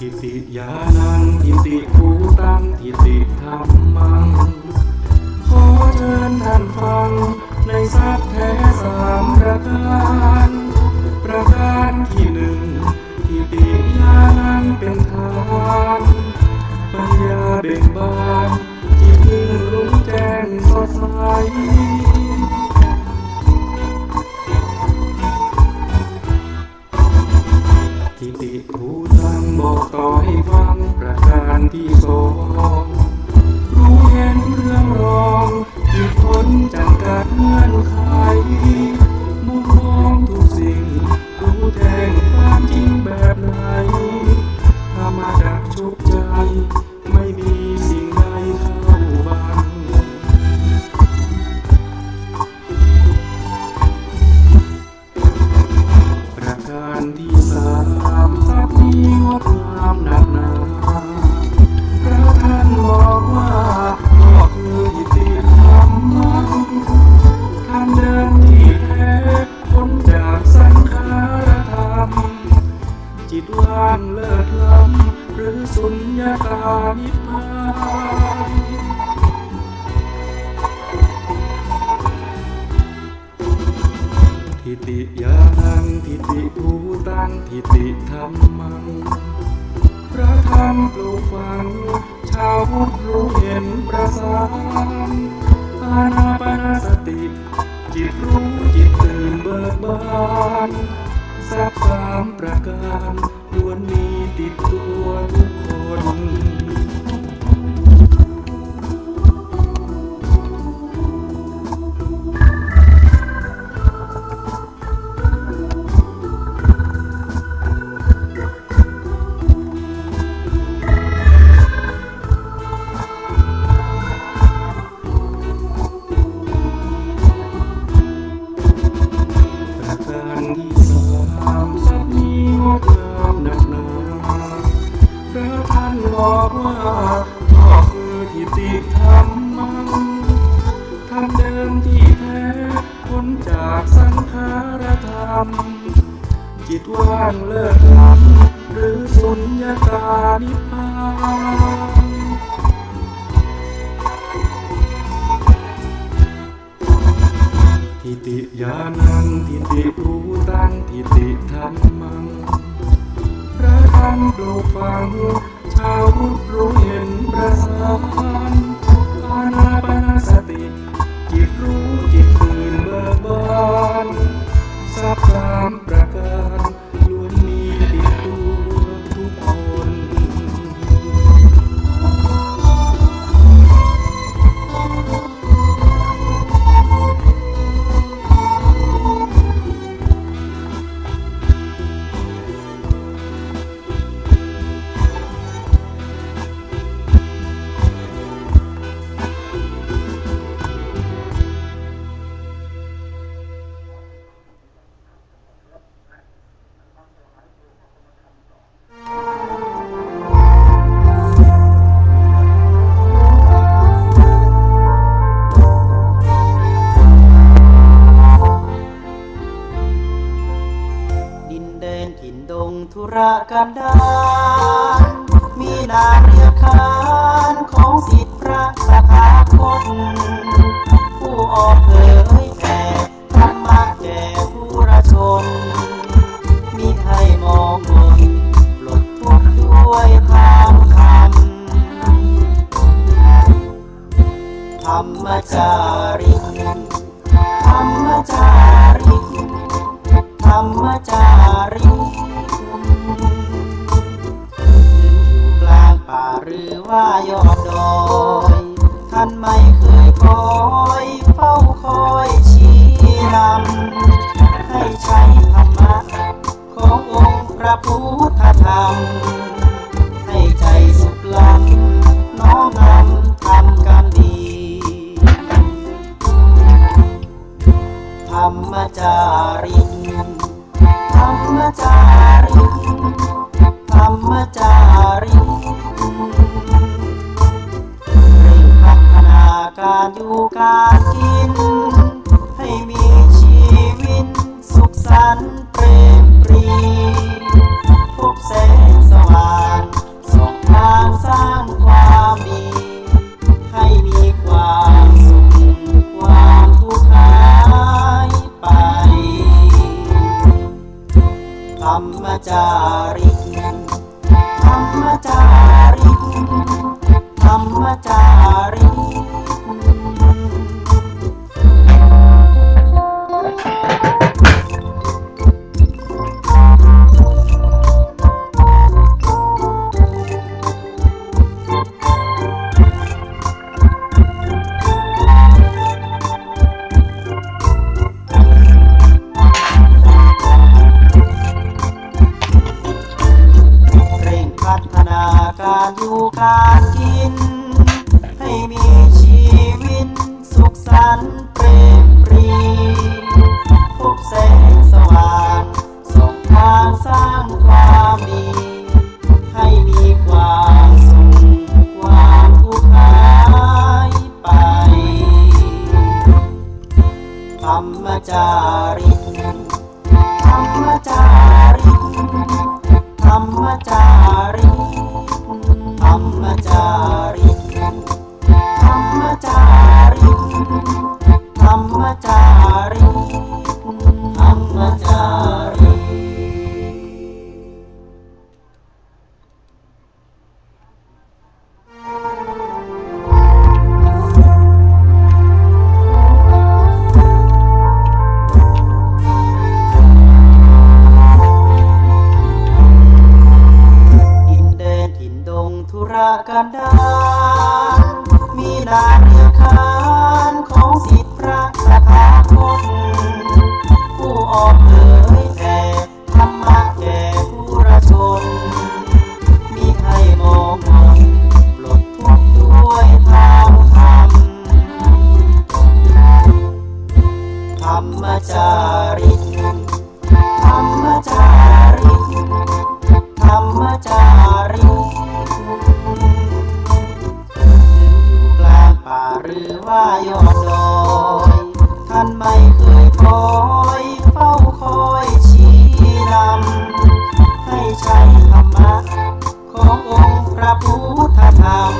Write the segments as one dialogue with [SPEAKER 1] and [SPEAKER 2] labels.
[SPEAKER 1] ทิฏฐิญาณังทิฏฐิภูตังทิฏฐิธัมมังขอเชิญท่านฟังในสัพแท้สามประการประการที่หนึ่งทิฏฐิญาณังเป็นทานปัญญาเบ่งบานจิตยิ่งรู้แจ้งสดใสทิฏฐิภูตังบอกต่อให้ฟังประการที่สองรู้เห็นเรื่องรองจิตพ้นจากการเงื่อนไขมุมมองทุกสิ่งรู้แจ้งความจริงแบบไหนถ้ามาจากชุกใจไม่มีสิ่งใดเข้าบังประการที่สามสัพพีงดงามหนักหนาพระท่านบอกว่าก็คือทิฏฐิธัมมังทำเดิมที่แท้พ้นจากสังขารธรรมจิตว่างเลิศล้ำหรือสุญญตานิพพานทิฏฐิญาณังทิฏฐิภูตังทิฏฐิธัมมังพระธรรมปลูกฝังชาวพุทธรู้เห็นประสานอานาปานสติจิตรู้จิตตื่นเบิกบานสัพสามประการล้วนมีติดตัวทุกคนบอกว่าก็คือทิฏฐิธัมมังทำเดิมที่แท้พ้นจากสังขารธรรมจิตว่างเลิศล้ำหรือสุญญตานิพพานทิฏฐิญาณังทิฏฐิภูตังทิฏฐิธัมมังพระธรรมปลูกฝังชาวพุทธรู้เห็นประสานอานาปานสติจิตรู้จิตตื่นเบิกบานสัพสามประการล้วนมีติดตัวทุกคนธุระกันดารมีนามเรียกขานของศิษย์พระสถาคตผู้ออกเผยแผ่ธรรมะแก่ผู้ราชนมิให้มองมนปลดทุกข์ด้วยธรรมธรรมจาริกธรรมจาริกธรรมจาริกหรือว่ายอดดอยท่านไม่เคยคอยเฝ้าคอยชี้นำให้ใช้ธรรมะขององค์พระพุทธธรรมให้ใจสุขล้ำน้อมนำทำกันดีธรรมจาริกธรรมจาริกธรรมจาริกพัฒนาการอยู่การกินให้มีชีวิตสุขสันต์เปรมปรีพบแสงสว่าง
[SPEAKER 2] การอยู่การกินให้มีชีวิตสุขสันต์เปรมปรีพบแสงสว่างส่องทางสร้างความดีให้มีความสุขความทุกข์หายไปธรรมจาริกธรรมจาริกธรรมจาริกธรรมจาริกธรรมจาริกธรรมจาริกธรรมจาริกธุรกันดารมีนามเรียกขานของสิทธิพระตถาคตผู้ออกเผยแผ่ธรรมะแก่ผู้ราชนมีให้มองมนปลดทุกข์ด้วยทางธรรมธรรมจาริกธรรมจาริกธรรมจาริกกลางป่าหรือว่ายอดดอยท่านไม่เคยคอยเฝ้าคอยชี้นำให้ใช้ธรรมะขององค์พระพุทธธรรม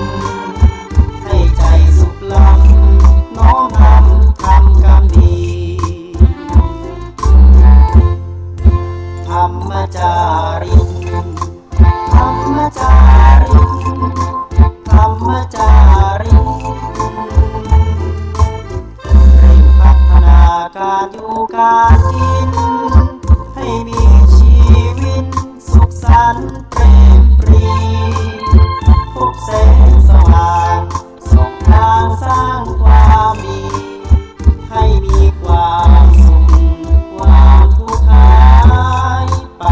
[SPEAKER 2] ให้ใจสุขล้ำน้อมนำทำกรรมดีธรรมจาริกธรรมจาริกธรรมจาริกเร่งพัฒนาการอยู่การกินให้มีชีวิตสุขสันต์เปรมปรีพบแสงสว่างส่องทางสร้างความดีให้มีความสุขความทุกข์หายไป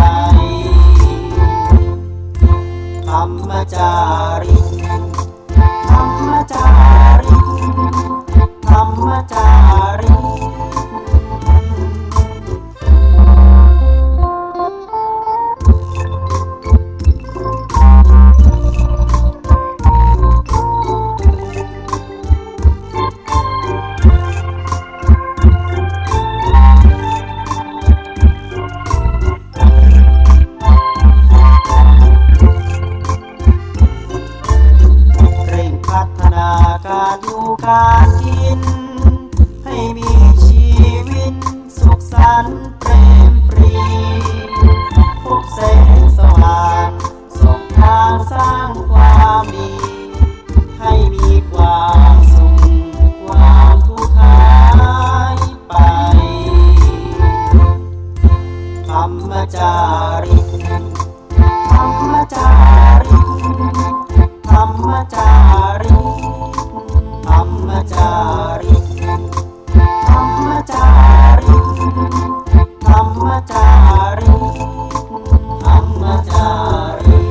[SPEAKER 2] ธรรมจาริกธรรมจาริกธรรมจาริกการอยู่การกินให้มีชีวิตสุขสันต์เปรมปรีพบแสงสว่างส่องทางสร้างความดีให้มีความสุขความทุกข์หายไปธรรมจาริกธรรมจาริกธรรมจาริกธรรมจาริกธรรมจาริกธรรมจาริกธรรมจาริก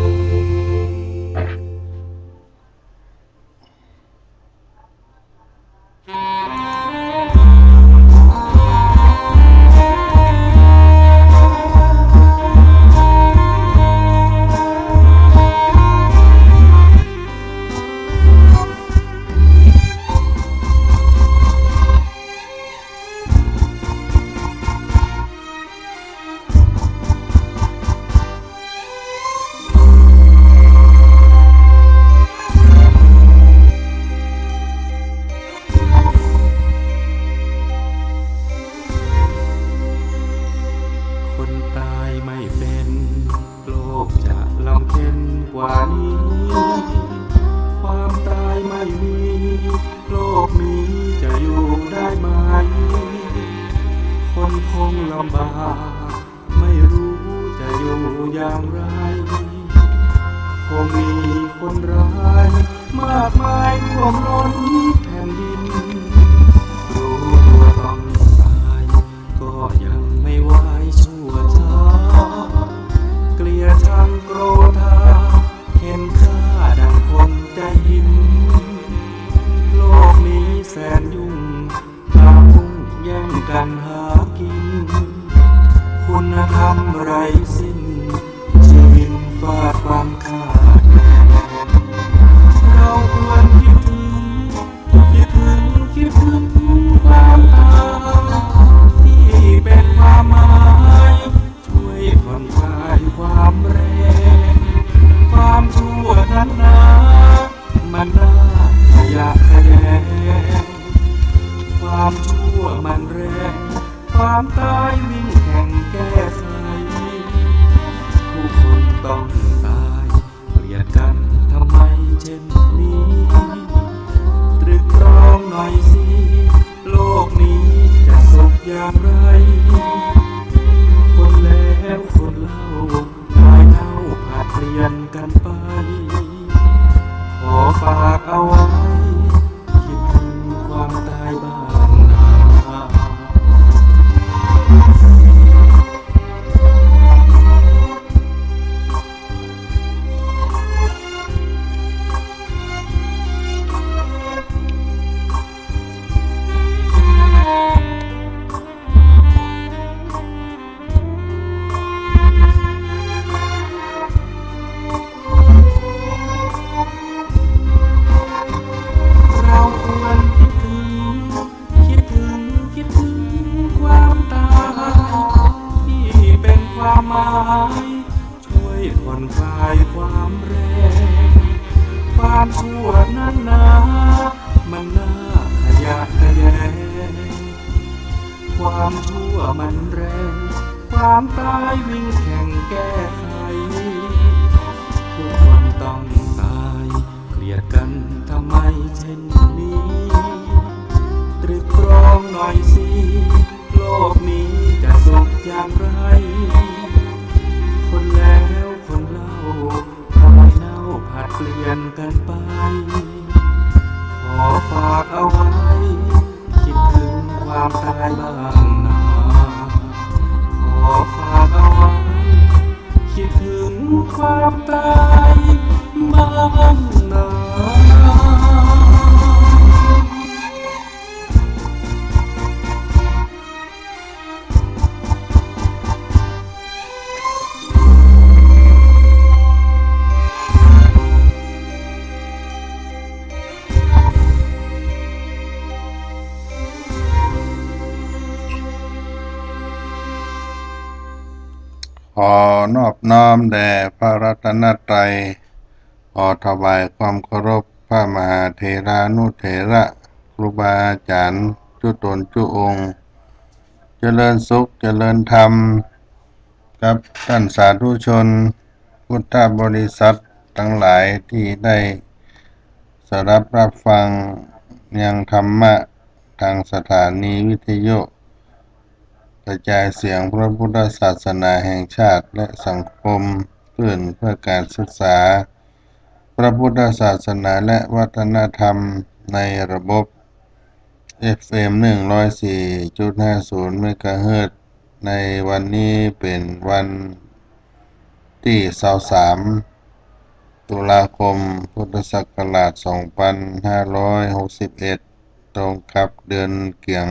[SPEAKER 2] อย่างไรคงมีคนร้ายมากมายท่วมล้นแผ่นดินรู้ตัวต้องตายก็ยังไม่ไหวชั่วช้าเกลียดชังโกรธาเข็นฆ่าด
[SPEAKER 1] ไปขอฝากเอาไว้คิดถึงความตายบ้างนาความหมายช่วยผ่อนคลายความแรงความชั่วนั้นนะมันน่าขยะแขยงความชั่วมันแรงความตายวิ่งแข่งแก้ไขทุกคนต้องตายเกลียดกันทำไมเช่นนี้ตรึกตรองหน่อยสิโลกนี้จะสุขอย่างไรคนแล้วคนเล่าทำไมเล่าผัดเปลี่ยนกันไปขอฝากเอาไว้คิดถึงความตายบ้างนะขอฝากเอาไว้คิดถึงความตายบ้างนะ
[SPEAKER 3] ขอนอบน้อมแด่พระรัตนตรัยขอถวายความเคารพพระมหาเถรานุเถระครูบาอาจารย์จุตนจุองค์เจริญสุขเจริญธรรมกับท่านสาธุชนพุทธบริษัททั้งหลายที่ได้สดับรับฟังยังธรรมะทางสถานีวิทยุกระจายเสียงพระพุทธศาสนาแห่งชาติและสังคมเพื่อการศึกษาพระพุทธศาสนาและวัฒนธรรมในระบบ FM 104.50 เมกะเฮิรตซ์ในวันนี้เป็นวันที่23ตุลาคมพุทธศักราช2561ตรงกับเดือนเกียง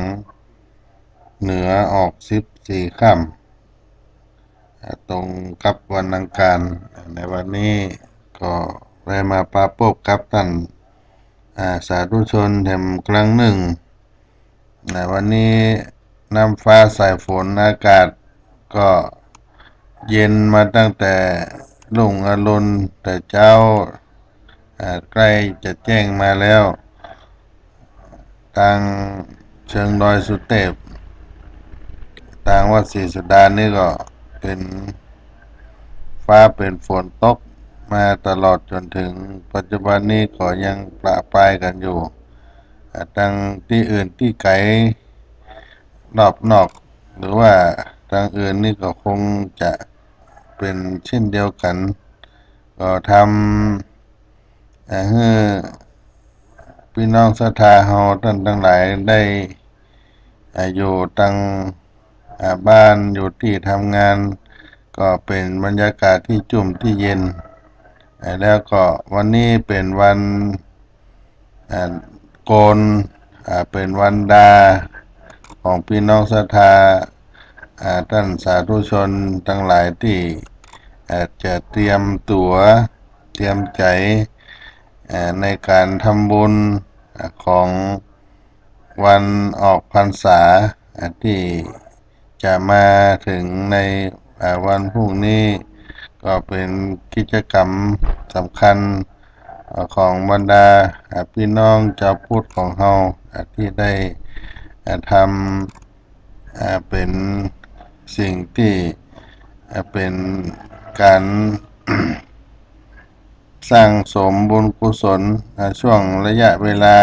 [SPEAKER 3] เหนือออก14ค่ำตรงกับวันอังคารในวันนี้ก็ได้มาปะพบกับท่านสาธุชนแห่งครั้งหนึ่งในวันนี้น้ำฟ้าสายฝนอากาศก็เย็นมาตั้งแต่รุ่งอรุณแต่เช้าใกล้จะแจ้งมาแล้วทางเชิงดอยสุเทพทางวัดศรีสุดานี่ก็เป็นฟ้าเป็นฝนตกมาตลอดจนถึงปัจจุบันนี้ก็ยังประปรายกันอยู่ทางที่อื่นที่ไกลรอบนอกหรือว่าทางอื่นนี่ก็คงจะเป็นเช่นเดียวกันก็ทำให้พี่น้องศรัทธาเฮาท่านทั้งหลายได้อยู่ตั้งบ้านอยู่ที่ทำงานก็เป็นบรรยากาศที่ชุ่มที่เย็นแล้วก็วันนี้เป็นวันโกนเป็นวันดาของพี่น้องศรัทธาท่านสาธุชนทั้งหลายที่จะเตรียมตั๋วเตรียมใจในการทำบุญของวันออกพรรษาที่จะมาถึงในวันพรุ่งนี้ก็เป็นกิจกรรมสำคัญของบรรดาพี่น้องชาวพุทธของเราที่ได้ทำเป็นสิ่งที่เป็นการ สร้างสมบุญกุศลช่วงระยะเวลา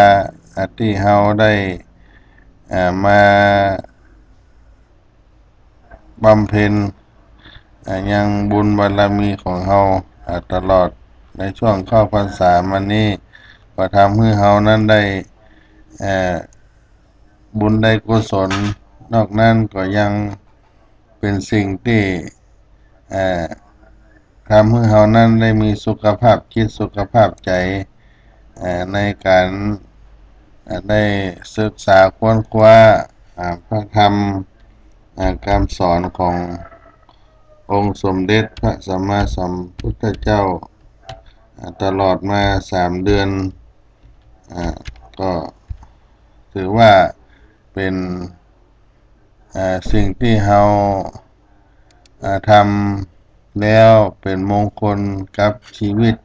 [SPEAKER 3] ที่เราได้มาบำเพ็ญยังบุญบารมีของเราตลอด ในช่วงเข้าพรรษามานี้ก็ทำให้เฮานั้นได้บุญได้กุศลนอกนั้นก็ยังเป็นสิ่งที่ทำให้เฮานั้นได้มีสุขภาพจิตสุขภาพใจในการได้ศึกษาค้นคว้าพระธรรมคำสอนขององค์สมเด็จพระสัมมาสัมพุทธเจ้าตลอดมา3 เดือนก็ถือว่าเป็นสิ่งที่เราทำแล้วเป็นมงคลกับชีวิต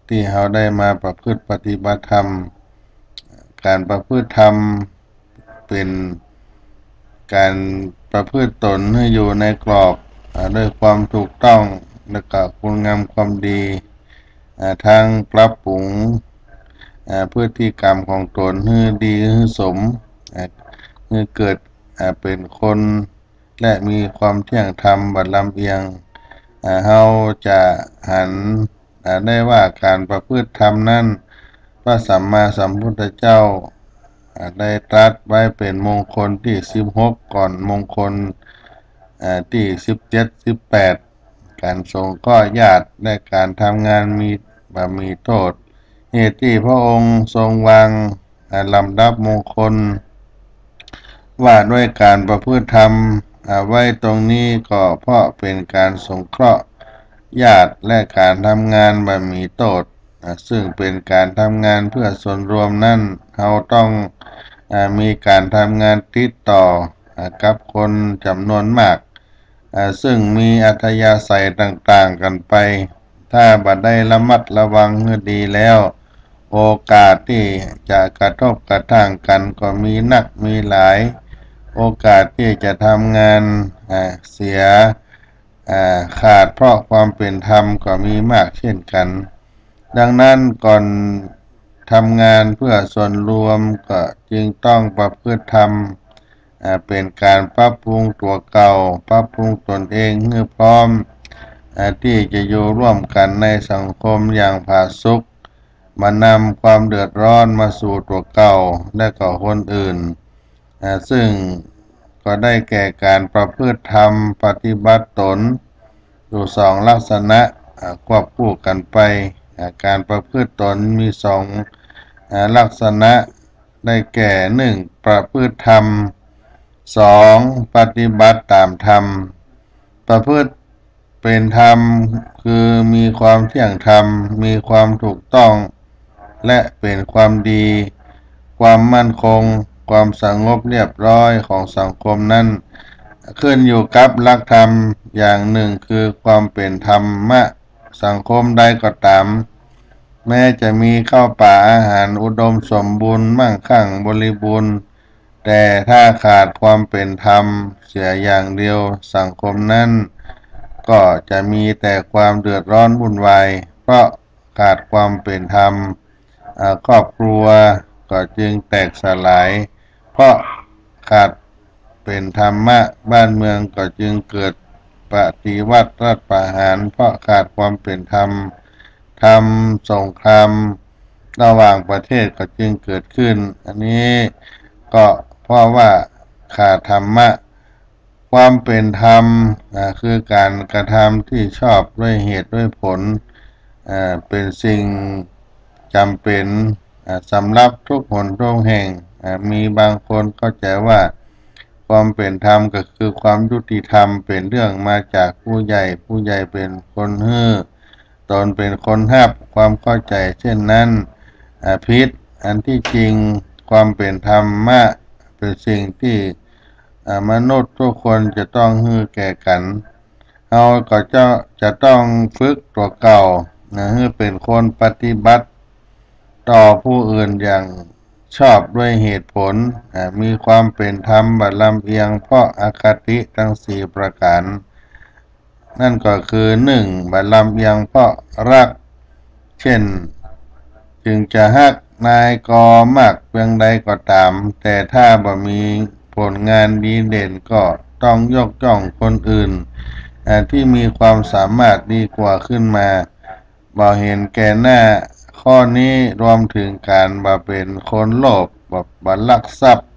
[SPEAKER 3] ที่เราได้มาประพฤติปฏิบัติธรรมการประพฤติธรรมเป็นการประพฤติตนให้อยู่ในกรอบด้วยความถูกต้องและก็คุณงามความดีทั้งปรับปรุงพฤติกรรมของตนให้ดีให้สมให้เกิดเป็นคนและมีความเที่ยงธรรมบัดลำเอียงเราจะหันได้ว่าการประพฤติธรรมนั้นพระสัมมาสัมพุทธเจ้าได้ตรัสไว้เป็นมงคลที่16ก่อนมงคลที่17-18การทรงก็ญาติและการทำงานมีโทษเหตุที่พระองค์ทรงวางลำดับมงคลว่าด้วยการประพฤติธรรมไว้ตรงนี้ก็เพราะเป็นการสงเคราะห์ญาติและการทำงานมีโทษซึ่งเป็นการทำงานเพื่อส่วนรวมนั่นเราต้องมีการทำงานติดต่อกับคนจำนวนมากซึ่งมีอัธยาศัยต่างๆกันไปถ้าบัดได้ระมัดระวังให้ดีแล้วโอกาสที่จะกระทบกระทั่งกันก็มีนักมีหลายโอกาสที่จะทำงานเสียขาดเพราะความเป็นธรรมก็มีมากเช่นกันดังนั้นก่อนทำงานเพื่อส่วนรวมก็จึงต้องประพฤติธรรมเป็นการปรับปรุงตัวเก่าปรับปรุงตนเองให้พร้อมที่จะอยู่ร่วมกันในสังคมอย่างผาสุกมานำความเดือดร้อนมาสู่ตัวเก่าและก็คนอื่นซึ่งก็ได้แก่การประพฤติธรรมปฏิบัติตนอยู่2ลักษณะควบคู่กันไปการประพฤติตนมี2ลักษณะได้แก่1ประพฤติธรรม2ปฏิบัติตามธรรมประพฤติเป็นธรรมคือมีความเที่ยงธรรมมีความถูกต้องและเป็นความดีความมั่นคงความสงบเรียบร้อยของสังคมนั้นขึ้นอยู่กับหลักธรรมอย่างหนึ่งคือความเป็นธรรมะสังคมใดก็ตามแม้จะมีข้าวป่าอาหารอุดมสมบูรณ์มั่งคั่งบริบูรณ์แต่ถ้าขาดความเป็นธรรมเสียอย่างเดียวสังคมนั้นก็จะมีแต่ความเดือดร้อนวุ่นวายเพราะขาดความเป็นธรรมครอบครัวก็จึงแตกสลายเพราะขาดเป็นธรรมะบ้านเมืองก็จึงเกิดปฏิวัติรัฐประหารเพราะขาดความเป็นธรรมทำสงครามระหว่างประเทศก็จึงเกิดขึ้นอันนี้ก็เพราะว่าขาดธรรมะความเป็นธรรมคือการกระทำที่ชอบด้วยเหตุด้วยผลเป็นสิ่งจำเป็นสำหรับทุกหนทุกแห่งมีบางคนเข้าใจว่าความเป็นธรรมก็คือความยุติธรรมเป็นเรื่องมาจากผู้ใหญ่เป็นคนฮื้อตนเป็นคนห้ามความเข้าใจเช่นนั้นผิดอันที่จริงความเป็นธรรมะเป็นสิ่งที่มนุษย์ทุกคนจะต้องฮื้อแก่กันเราก็จะต้องฝึกตัวเก่าให้เป็นคนปฏิบัติต่อผู้อื่นอย่างชอบด้วยเหตุผลมีความเป็นธรรมบัดลำเอียงเพราะอคติทั้ง4ประการนั่นก็คือ1บัดลำเอียงเพราะรักเช่นจึงจะฮักนายกมากเพียงใดก็ตามแต่ถ้าบ่มีผลงานดีเด่นก็ต้องยกย่องคนอื่นที่มีความสามารถดีกว่าขึ้นมา บ่เห็นแก่หน้าข้อนี้รวมถึงการบ่เป็นคนโลภบ่ลักทรัพย์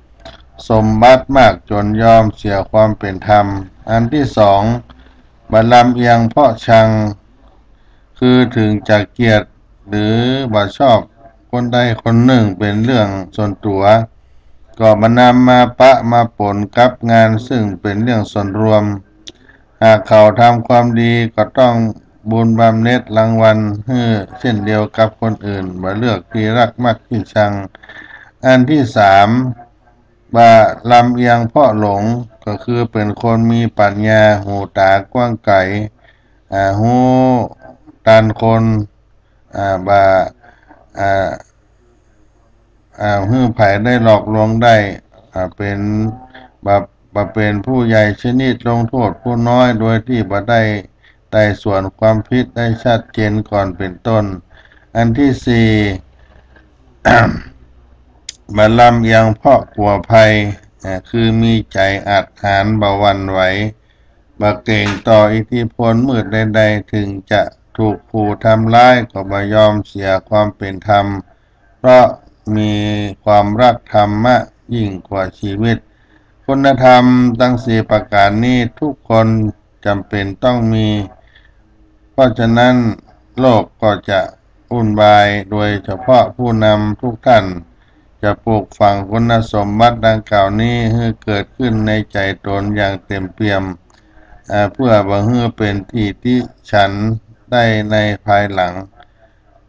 [SPEAKER 3] สมบัติมากจนยอมเสียความเป็นธรรมอันที่สองบ่ลำเอียงเพราะชังคือถึงจะเกลียดหรือบ่ชอบคนใดคนหนึ่งเป็นเรื่องส่วนตัวก็บ่นำมาปะมาปนกับงานซึ่งเป็นเรื่องส่วนรวมหากเขาทำความดีก็ต้องบุญบำเหน็จรางวัลให้เช่นเดียวกับคนอื่นบ่เลือกที่รักมักที่ชังอันที่สามบ่ลำเอียงเพราะหลงก็คือเป็นคนมีปัญญาหูตากว้างไกลหูตันคนบ่ฮื้อไผได้หลอกลวงได้เป็นบ่เป็นผู้ใหญ่ชนิดลงโทษผู้น้อยโดยที่บ่ได้ไต่สวนความผิดได้ชัดเจนก่อนเป็นต้นอันที่สี่ บ่ลำเอียงเพราะกลัวภัยคือมีใจอาจหาญบ่หวั่นไหวบ่เกรงต่ออิทธิพลมืดใดๆถึงจะถูกขู่ทำร้ายก็บ่ยอมเสียความเป็นธรรมเพราะมีความรักธรรมะยิ่งกว่าชีวิตคุณธรรมทั้งสี่ประการนี้ทุกคนจำเป็นต้องมีเพราะฉะนั้นโลกก็จะวุ่นวายโดยเฉพาะผู้นำทุกท่านจะปลูกฝังคุณสมบัติดังกล่าวนี้ให้เกิดขึ้นในใจตนอย่างเต็มเปี่ยมเพื่อบ่ให้เป็นที่ติฉันได้ในภายหลัง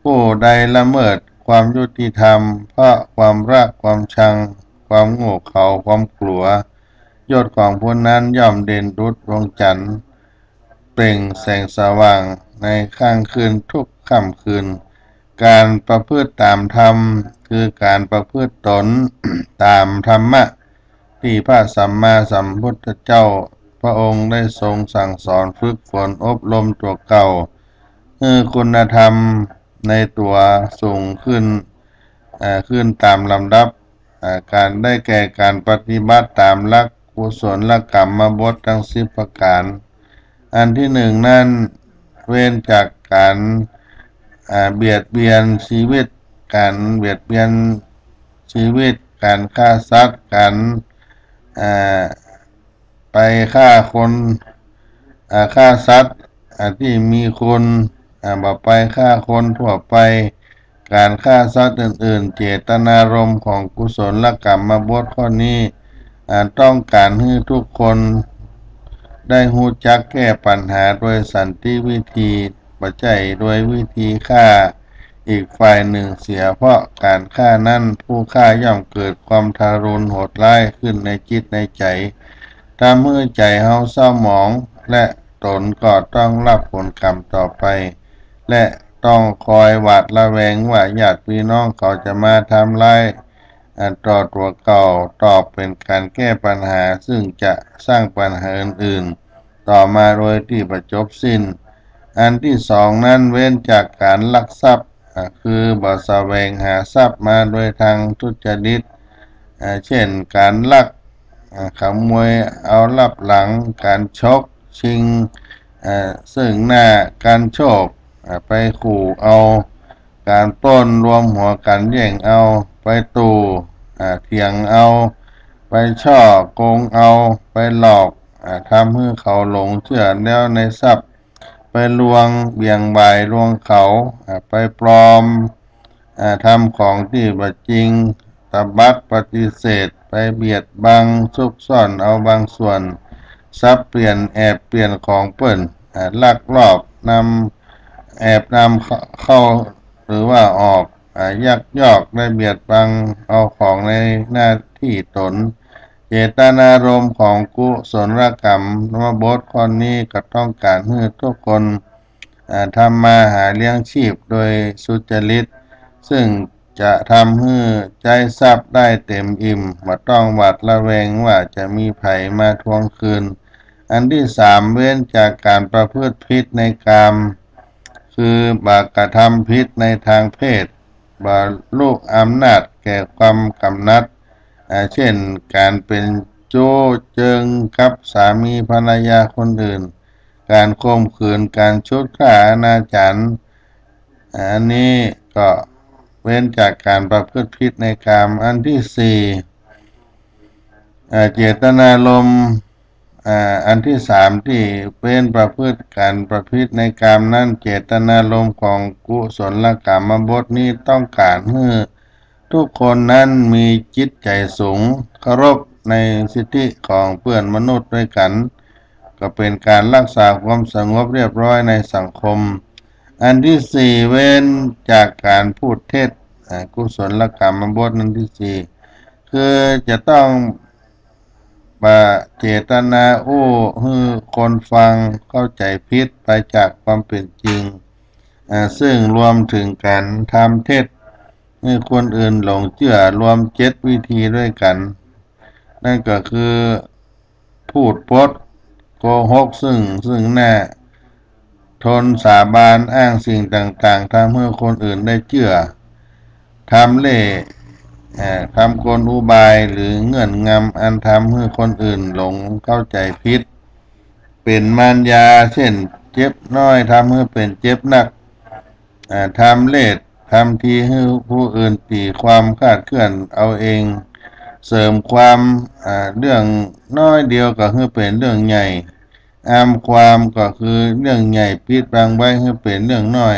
[SPEAKER 3] ผู้ใดละเมิดความยุติธรรมเพราะความรักความชังความโง่เขลาความกลัวยอดของผู้นั้นย่อมเด่นดุจดวงจันทร์เปล่งแสงสว่างในข้างคืนทุกค่ำคืนการประพฤติตามธรรมคือการประพฤติตน ตามธรรมะที่พระสัมมาสัมพุทธเจ้าพระองค์ได้ทรงสั่งสอนฝึกฝนอบรมตัวเก่าให้คุณธรรมในตัวสูงขึ้นตามลำดับการได้แก่การปฏิบัติตามหลักกุศลกรรมบททั้ง10ประการอันที่หนึ่งนั้นเว้นจากการเบียดเบียนชีวิตการเบียดเบียนชีวิตการฆ่าสัตว์การไปฆ่าคนฆ่าสัตว์ที่มีคนบ่ไปฆ่าคนทั่วไปการฆ่าสัตว์อื่นๆเจตนารมณ์ของกุศลกรรมบทข้อนี้ต้องการให้ทุกคนได้รู้จักแก้ปัญหาโดยสันติวิธีบ่ใช่โดยวิธีฆ่าอีกฝ่ายหนึ่งเสียเพราะการฆ่านั้นผู้ฆ่าย่อมเกิดความทารุณโหดร้ายขึ้นในจิตในใจทำให้ใจเฮาเศร้าหมองและตนก็ต้องรับผลกรรมต่อไปและต้องคอยหวาดระแวงว่าญาติพี่น้องเขาจะมาทำร้ายต่อตัวเก่าตอบเป็นการแก้ปัญหาซึ่งจะสร้างปัญหาอื่นๆต่อมาโดยที่ประจบสิ้นอันที่สองนั้นเว้นจากการลักทรัพย์คือบ่แสวงหาทรัพย์มาโดยทางทุจริตเช่นการลักขโมยเอาลับหลังการฉกชิงซึ่งหน้าการโชคไปขู่เอาการปล้นรวมหัวกันแย่งเอาไปตู่เถียงเอาไปช่อโกงเอาไปหลอกทำให้เขาหลงเชื่อแล้วในทรัพย์ไปลวงเบี่ยงบ่ายลวงเขาไปปลอมทำของที่บ่จริงตบัดปฏิเสธไปเบียดบังซุกซ่อนเอาบางส่วนทรัพย์เปลี่ยนแอบเปลี่ยนของเปิ้นลักลอบแอบนำเข้าหรือว่าออกยักยอกได้เบียดบังเอาของในหน้าที่ตนเจตนารมณ์ของกุศลกรรมบทข้อนี้ก็ต้องการให้ทุกคนทำมาหาเลี้ยงชีพโดยสุจริตซึ่งจะทำให้ใจทรัพย์ได้เต็มอิ่มบ่ต้องหวาดระแวงว่าจะมีภัยมาทวงคืนอันที่สามเว้นจากการประพฤติผิดในกามคือบากระทำผิดในทางเพศบ่ลูกอำนาจแก่ความกำนัดเช่นการเป็นโจ้เจิงกับสามีภรรยาคนอื่นการข่มขืนการชุดฆ่าอนาจาร อันนี้ก็เว้นจากการประพฤติผิดในกามอันที่สี่เจตนารมณ์อันที่สามที่เป็นประพฤติการประพฤติในกามนั้นเจตนารมณ์ของกุศลกามบทนี้ต้องการให้ทุกคนนั้นมีจิตใจสูงเคารพในสิทธิของเพื่อนมนุษย์ด้วยกันก็เป็นการรักษาความสงบเรียบร้อยในสังคมอันที่สี่เว้นจากการพูดเท็จกุศลกามบทนั้นที่สี่คือจะต้องเจตนาให้คนฟังเข้าใจผิดไปจากความเป็นจริงซึ่งรวมถึงการทำเท็จให้คนอื่นหลงเชื่อรวม7วิธีด้วยกันนั่นก็คือพูดปดโกหกซึ่งหน้าทนสาบานอ้างสิ่งต่างๆทำให้คนอื่นได้เชื่อทำเล่ทำกลอุบายหรือเงื่อนงำอันทำให้คนอื่นหลงเข้าใจผิดเป็นมารยาเช่นเจ็บน้อยทำให้เป็นเจ็บหนักทำเล่ทำทีให้ผู้อื่นตีความคาดเคลื่อนเอาเองเสริมความเรื่องน้อยเดียวก็ให้เป็นเรื่องใหญ่อามความก็คือเรื่องใหญ่ปิดบังไว้ให้เป็นเรื่องน้อย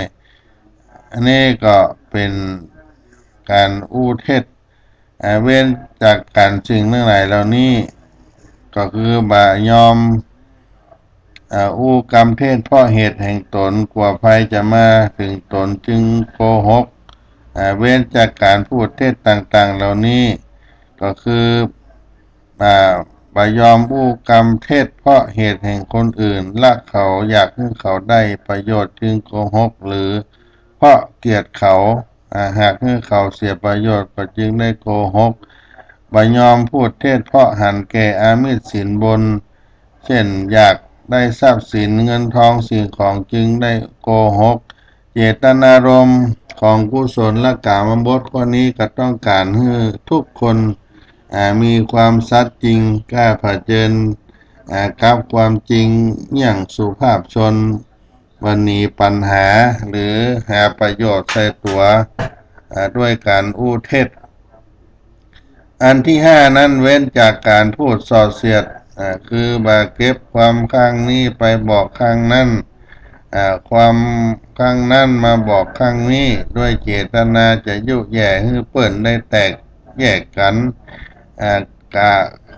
[SPEAKER 3] อันนี้ก็เป็นการอู้เท็จเว้นจากการสิ่งเรื่องไหนเหล่านี้ก็คือบายอมอู้กรรมเทศเพราะเหตุแห่งตนกลัวภัยจะมาถึงตนจึงโกหกเว้นจากการพูดเท็จต่างๆเหล่านี้ก็คือบายอมอู้กรรมเทศเพราะเหตุแห่งคนอื่นละเขาอยากให้เขาได้ประโยชน์จึงโกหกหรือเพราะเกลียดเขาหากให้เขาเสียประโยชน์ก็จึงได้โกหกบายอมพูดเท็จเพราะหันแก่อามิสสินบนเช่นอยากได้ทรัพย์สินเงินทองสิ่งของจึงได้โกหกเจตนารมณ์ของกุศลกามบทข้อนี้ก็ต้องการให้ทุกคนมีความสัตย์จริงกล้าเผชิญกับความจริงอย่างสุภาพชนวันนี้ปัญหาหรือหาประโยชน์ใส่ตัวด้วยการอู้เท็จอันที่ห้านั้นเว้นจากการพูดส่อเสียดคือบาเก็บความข้างนี้ไปบอกข้างนั้นความข้างนั้นมาบอกข้างนี้ด้วยเจตนาจะยุแย่ให้เปิ่นได้แตกแยกกัน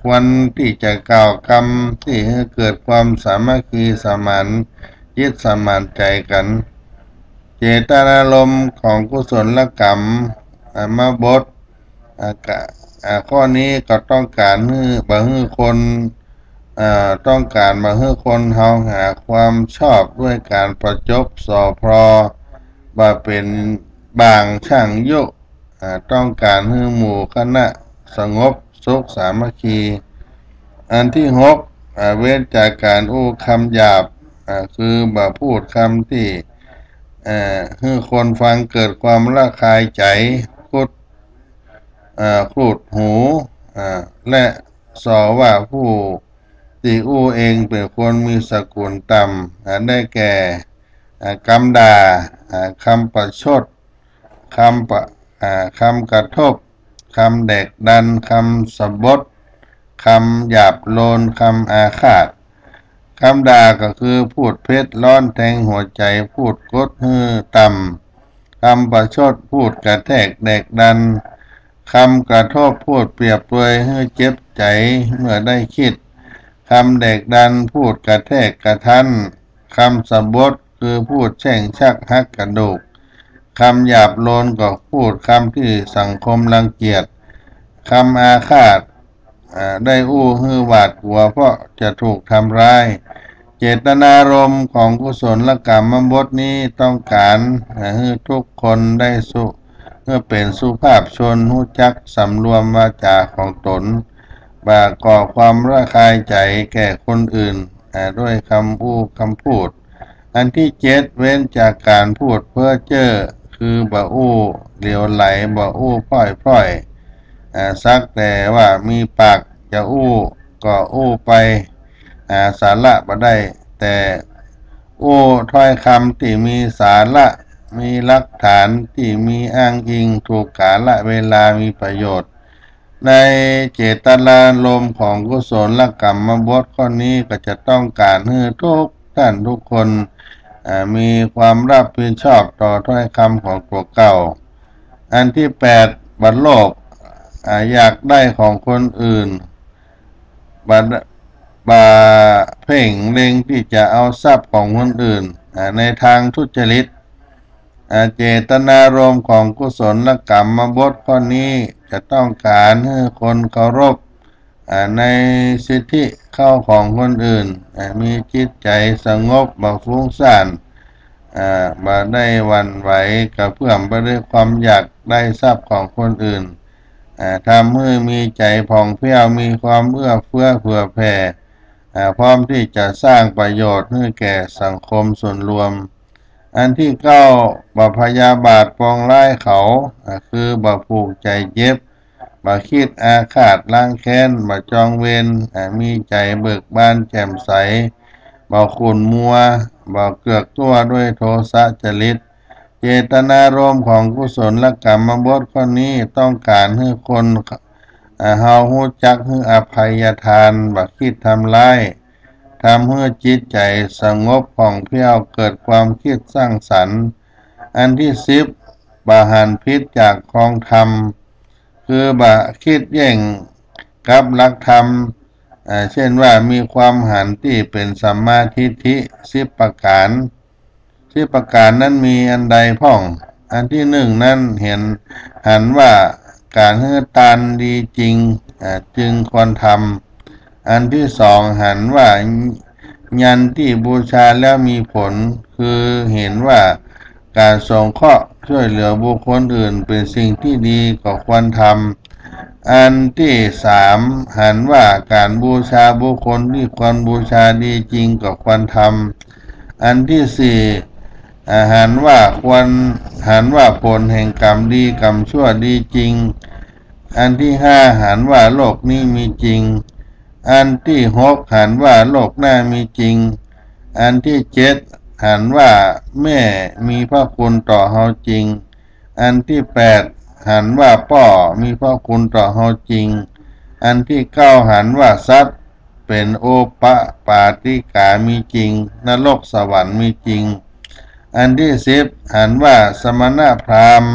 [SPEAKER 3] ควรที่จะกล่าวคำที่ให้เกิดความสามัคคีสมานจิตสมานใจกันเจตนารมณ์ของกุศลกรรมมาบทข้อนี้ก็ต้องการให้คนต้องการมาให้คนเฮาหาความชอบด้วยการประจบสอพรว่าเป็นบางช่างยุต้องการให้หมู่คณะสงบสุขสามัคคีอันที่หกเว้นจากการอู้คำหยาบคือบ่พูดคำที่ให้คนฟังเกิดความระคายใจครูดหูและสอว่าผู้ที่อู้เองเป็นคนมีสกุลต่ำได้แก่คำด่าคำประชดคำกระทบคำแดกดันคำสบถคำหยาบโลนคำอาฆาตคำด่าก็คือพูดเพ็ดร้อนแทงหัวใจพูดกดฮือต่ำคำประชดพูดกระแทกแดกดันคำกระทบพูดเปรียบเปรยให้เจ็บใจเมื่อได้คิดคำแดกดันพูดกระแทกกระทันคำสบถคือพูดแช่งชักหักกระดูกคำหยาบโลนก็พูดคำที่สังคมรังเกียจคำอาฆาตได้อู้ฮือหวาดกลัวเพราะจะถูกทำร้ายเจตนารมณ์ของกุศลกรรมบทนี้ต้องการให้ทุกคนได้เพื่อเป็นสุภาพชนรู้จักสำรวมวาจาของตนก่อความระคายใจแก่คนอื่นด้วยคำพูดอันที่เจ็ดเว้นจากการพูดเพ้อเจ้อคือบ่อู้เหลวไหลบ่อู้พร่อยสักแต่ว่ามีปากจะอู้ก็อู้ไปสาระบ่ได้แต่อู้ถ้อยคำที่มีสาระ มีหลักฐานที่มีอ้างอิงถูกกาลเวลามีประโยชน์ในเจตนารมณ์ของกุศลกรรมบทข้อนี้ก็จะต้องการให้ทุกท่านทุกคนมีความรับผิดชอบต่อถ้อยคำของตัวเก่าอันที่8บัดโลกอยากได้ของคนอื่นบาเพ่งเล็งที่จะเอาทรัพย์ของคนอื่นในทางทุจริตเจตนารมณ์ของกุศลกรรมบทข้อนี้จะต้องการให้คนเคารพในสิทธิเข้าของคนอื่นมีจิตใจสงบบ่ฟุ้งซ่านบ่ได้หวั่นไหวกระเพื่อมไปด้วยความอยากได้ทรัพย์ของคนอื่นทำให้มีใจผ่องแผ้วมีความเอื้อเฟื้อเผื่อแผ่พร้อมที่จะสร้างประโยชน์ให้แก่สังคมส่วนรวมอันที่9บ่พยาบาทปองร้ายเขาคือบ่ผูกใจเจ็บบ่คิดอาฆาตล้างแค้นบ่จองเวรมีใจเบิกบานแจ่มใสบ่ขุ่นมัวบ่เกือกตัวด้วยโทสะจริตเจตนารมณ์ของกุศลกรรมบทข้อนี้ต้องการให้คนเฮาฮู้จักให้อภัยทานบ่คิดทำร้ายทำให้จิตใจสงบผ่องแผ้วเกิดความคิดสร้างสรรค์อันที่10บาหันพิษจากครองธรรมคือบาคิดแย่งกับหลักธรรมเช่นว่ามีความหันที่เป็นสัมมาทิฏฐิ10ประการนั้นมีอันใดพ้องอันที่1นั้นเห็นหันว่าการให้ทานดีจริงจึงควรทำอันที่2หันว่ายันที่บูชาแล้วมีผลคือเห็นว่าการสงเคราะห์ช่วยเหลือบุคคลอื่นเป็นสิ่งที่ดีก็ควรทำอันที่3หันว่าการบูชาบุคคลที่ควรบูชาดีจริงก็ควรทำอันที่4หันว่าผลแห่งกรรมดีกรรมชั่วดีจริงอันที่5หันว่าโลกนี้มีจริงอันที่6หันว่าโลกหน้ามีจริงอันที่7หันว่าแม่มีพระคุณต่อเฮาจริงอันที่8หันว่าพ่อมีพระคุณต่อเฮาจริงอันที่9หันว่าสัตว์เป็นโอปปาติกามีจริงนรกสวรรค์มีจริงอันที่10หันว่าสมณพราหมณ์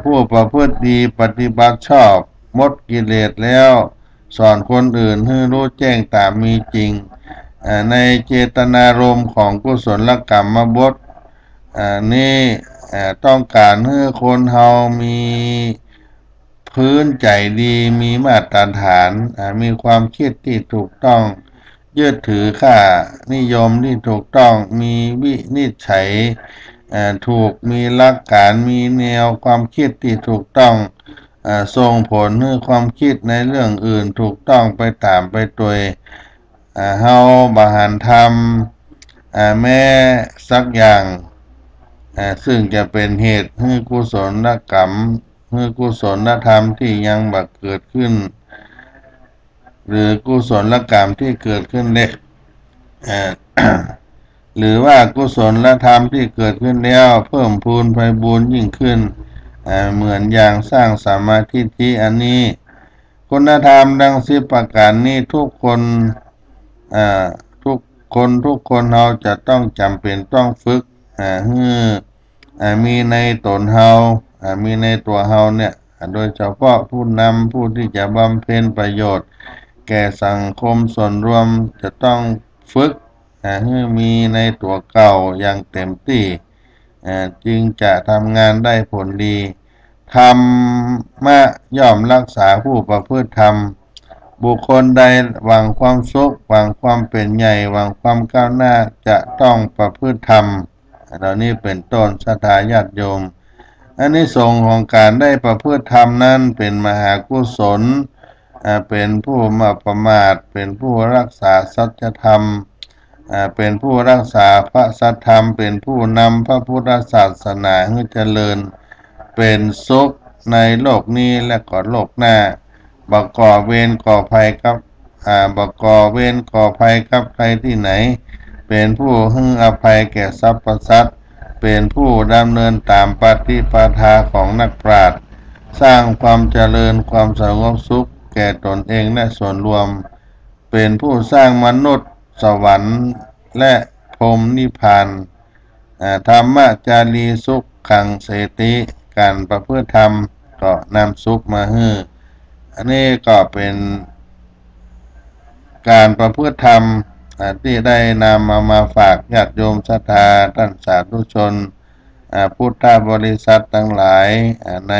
[SPEAKER 3] ผู้ประพฤติดีปฏิบัติชอบหมดกิเลสแล้วสอนคนอื่นให้รู้แจ้งตามมีจริงในเจตนารมณ์ของกุศลกรรมบทนี้ต้องการให้คนเฮามีพื้นใจดีมีมาตรฐานมีความคิดที่ถูกต้องยึดถือค่านิยมที่ถูกต้องมีวินิจฉัยถูกมีหลักการมีแนวความคิดที่ถูกต้องส่งผลให้ความคิดในเรื่องอื่นถูกต้องไปตามไปโดยเฮาบ่หันทำแม้สักอย่างซึ่งจะเป็นเหตุให้กุศลกรรมให้กุศลธรรมที่ยังบ่เกิดขึ้นหรือกุศลกรรมที่เกิดขึ้นเล็กหรือว่ากุศลธรรมที่เกิดขึ้นแล้วเพิ่มพูนไพบูรย์ยิ่งขึ้นเหมือนอย่างสร้างสัมมาทิฏฐิอันนี้คุณธรรมดัง10ประการนี้ทุกคนเราจะต้องจำเป็นต้องฝึกให้มีในตนเฮามีในตัวเฮาเนี่ยโดยเฉพาะผู้นำผู้ที่จะบำเพ็ญประโยชน์แก่สังคมส่วนรวมจะต้องฝึกให้มีในตัวเก่าอย่างเต็มที่จึงจะทำงานได้ผลดีธรรมะย่อมรักษาผู้ประพฤติธรรมบุคคลใดหวังความสุขหวังความเป็นใหญ่หวังความก้าวหน้าจะต้องประพฤติธรรมเหล่านี้เป็นต้นศรัทธาญาติโยมอานิสงส์ของการได้ประพฤติธรรมนั้นเป็นมหากุศลเป็นผู้ไม่ประมาทเป็นผู้รักษาสัจธรรมเป็นผู้รักษาพระสัทธรรมเป็นผู้นำพระพุทธศาสนาให้เจริญเป็นสุขในโลกนี้และก็โลกหน้าบ่ก่อเวรก่อภัยกับบ่ก่อเวรก่อภัยกับใครที่ไหนเป็นผู้ให้อภัยแก่สรรพสัตว์ เป็นผู้ดำเนินตามปฏิปทาของนักปราชญ์สร้างความเจริญความสงบสุขแก่ตนเองและส่วนรวมเป็นผู้สร้างมนุษย์สวรรค์และพรหมนิพพานธรรมจารีสุขขังเสติการประพฤติธรรมก็นำสุขมาให้อันนี้ก็เป็นการประพฤติธรรมที่ได้นำมาฝากญาติโยมศรัทธาท่านสาธุชนพุทธบริษัททั้งหลายใน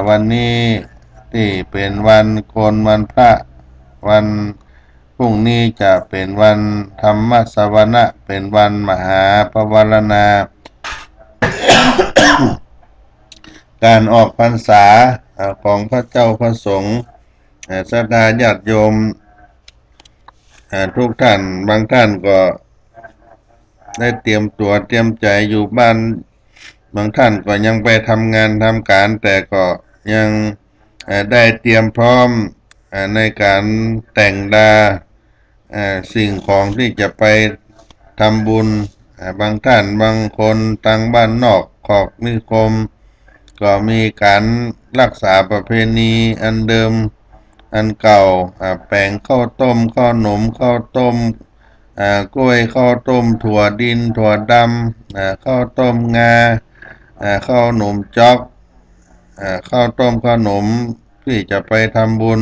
[SPEAKER 3] วันนี้ที่เป็นวันโกนวันพระวันพรุ่งนี้จะเป็นวันธรรมสวนะเป็นวันมหาปวารณา การออกพรรษาของพระเจ้าพระสงฆ์ศรัทธาญาติโยมทุกท่านบางท่านก็ได้เตรียมตัวเตรียมใจอยู่บ้านบางท่านก็ยังไปทำงานทำการแต่ก็ยังได้เตรียมพร้อมในการแต่งดาสิ่งของที่จะไปทำบุญบางท่านบางคนทางบ้านนอกขอกนิคมก็มีการรักษาประเพณีอันเดิมอันเก่าแป้งข้าวต้มข้าวหนมข้าวต้มกล้วยข้าวต้มถั่วดินถั่วดำข้าวต้มงาข้าวหนมจ๊อกข้าวต้มข้าวหนมที่จะไปทำบุญ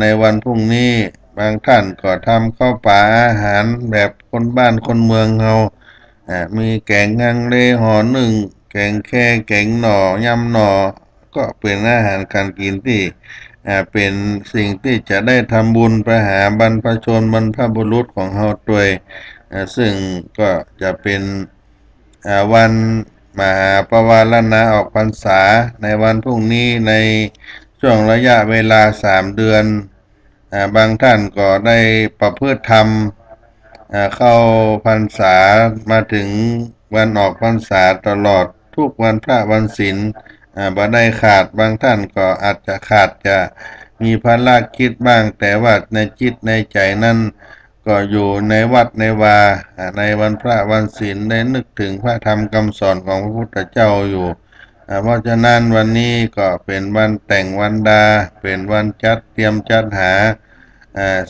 [SPEAKER 3] ในวันพรุ่งนี้บางท่านก็ทำข้าวป่าอาหารแบบคนบ้านคนเมืองเรามีแกงงังเลห่อหนึ่งแกงแค่แกงหน่อยำหน่อก็เป็นอาหารการกินที่เป็นสิ่งที่จะได้ทำบุญไปหาบรรพชนบรรพบุรุษของเราด้วยซึ่งก็จะเป็นวันมหาปวารณาออกพรรษาในวันพรุ่งนี้ในช่วงระยะเวลา3 เดือนบางท่านก็ได้ประพฤติธรรมเข้าพรรษามาถึงวันออกพรรษาตลอดทุกวันพระวันศีลบ่ได้ขาดบางท่านก็อาจจะขาดจะมีภารกิจบ้างแต่ว่าในจิตในใจนั้นก็อยู่ในวัดในวาในวันพระวันศีลได้นึกถึงพระธรรมคำสอนของพระพุทธเจ้าอยู่เพราะฉะนั้นวันนี้ก็เป็นวันแต่งวันดาเป็นวันจัดเตรียมจัดหา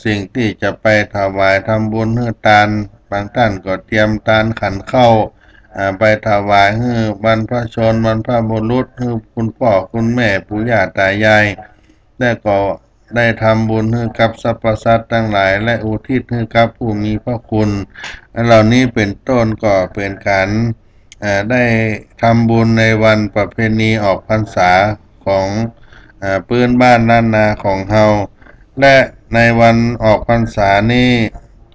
[SPEAKER 3] สิ่งที่จะไปถวายทำบุญให้ทานบางท่านก็เตรียมทานขันเข้าไปถวายให้บรรพชนบรรพบุรุษให้คุณพ่อคุณแม่ปู่ย่าตายายและก็ได้ทำบุญให้กับสรรพสัตว์ทั้งหลายและอุทิศให้กับผู้มีพระคุณเหล่านี้เป็นต้นก็เป็นการได้ทำบุญในวันประเพณีออกพรรษาของพื้นบ้านล้านนาของเฮาและในวันออกพรรษานี้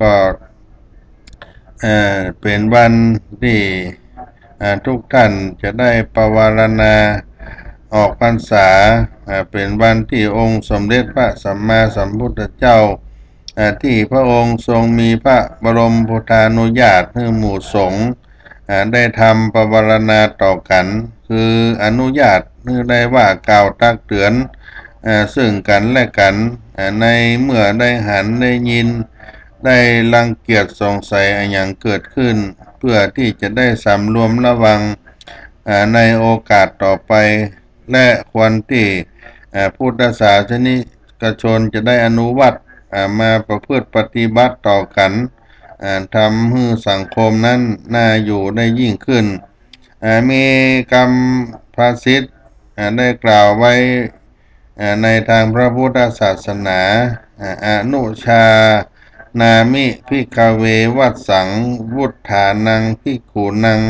[SPEAKER 3] ก็เป็นวันที่ทุกท่านจะได้ปวารณาออกพรรษาเป็นวันที่องค์สมเด็จพระสัมมาสัมพุทธเจ้าที่พระองค์ทรงมีพระบรมพุทธานุญาตให้หมู่สงฆ์ได้ทำปวารณาต่อกันคืออนุญาตให้ได้ว่ากล่าวตักเตือนซึ่งกันและกันในเมื่อได้หันได้ยินได้รังเกียจสงสัยอย่างเกิดขึ้นเพื่อที่จะได้สำรวมระวังในโอกาสต่อไปและควรที่พุทธศาสนิกชนจะได้อนุวัตมาประพฤติปฏิบัติต่อกันทำให้สังคมนั้นน่าอยู่ได้ยิ่งขึ้นมีคำภาษิตได้กล่าวไว้ในทางพระพุทธศาสนาอนุชานามิภิกขเววัสสังวุฒานังภิกขุนัง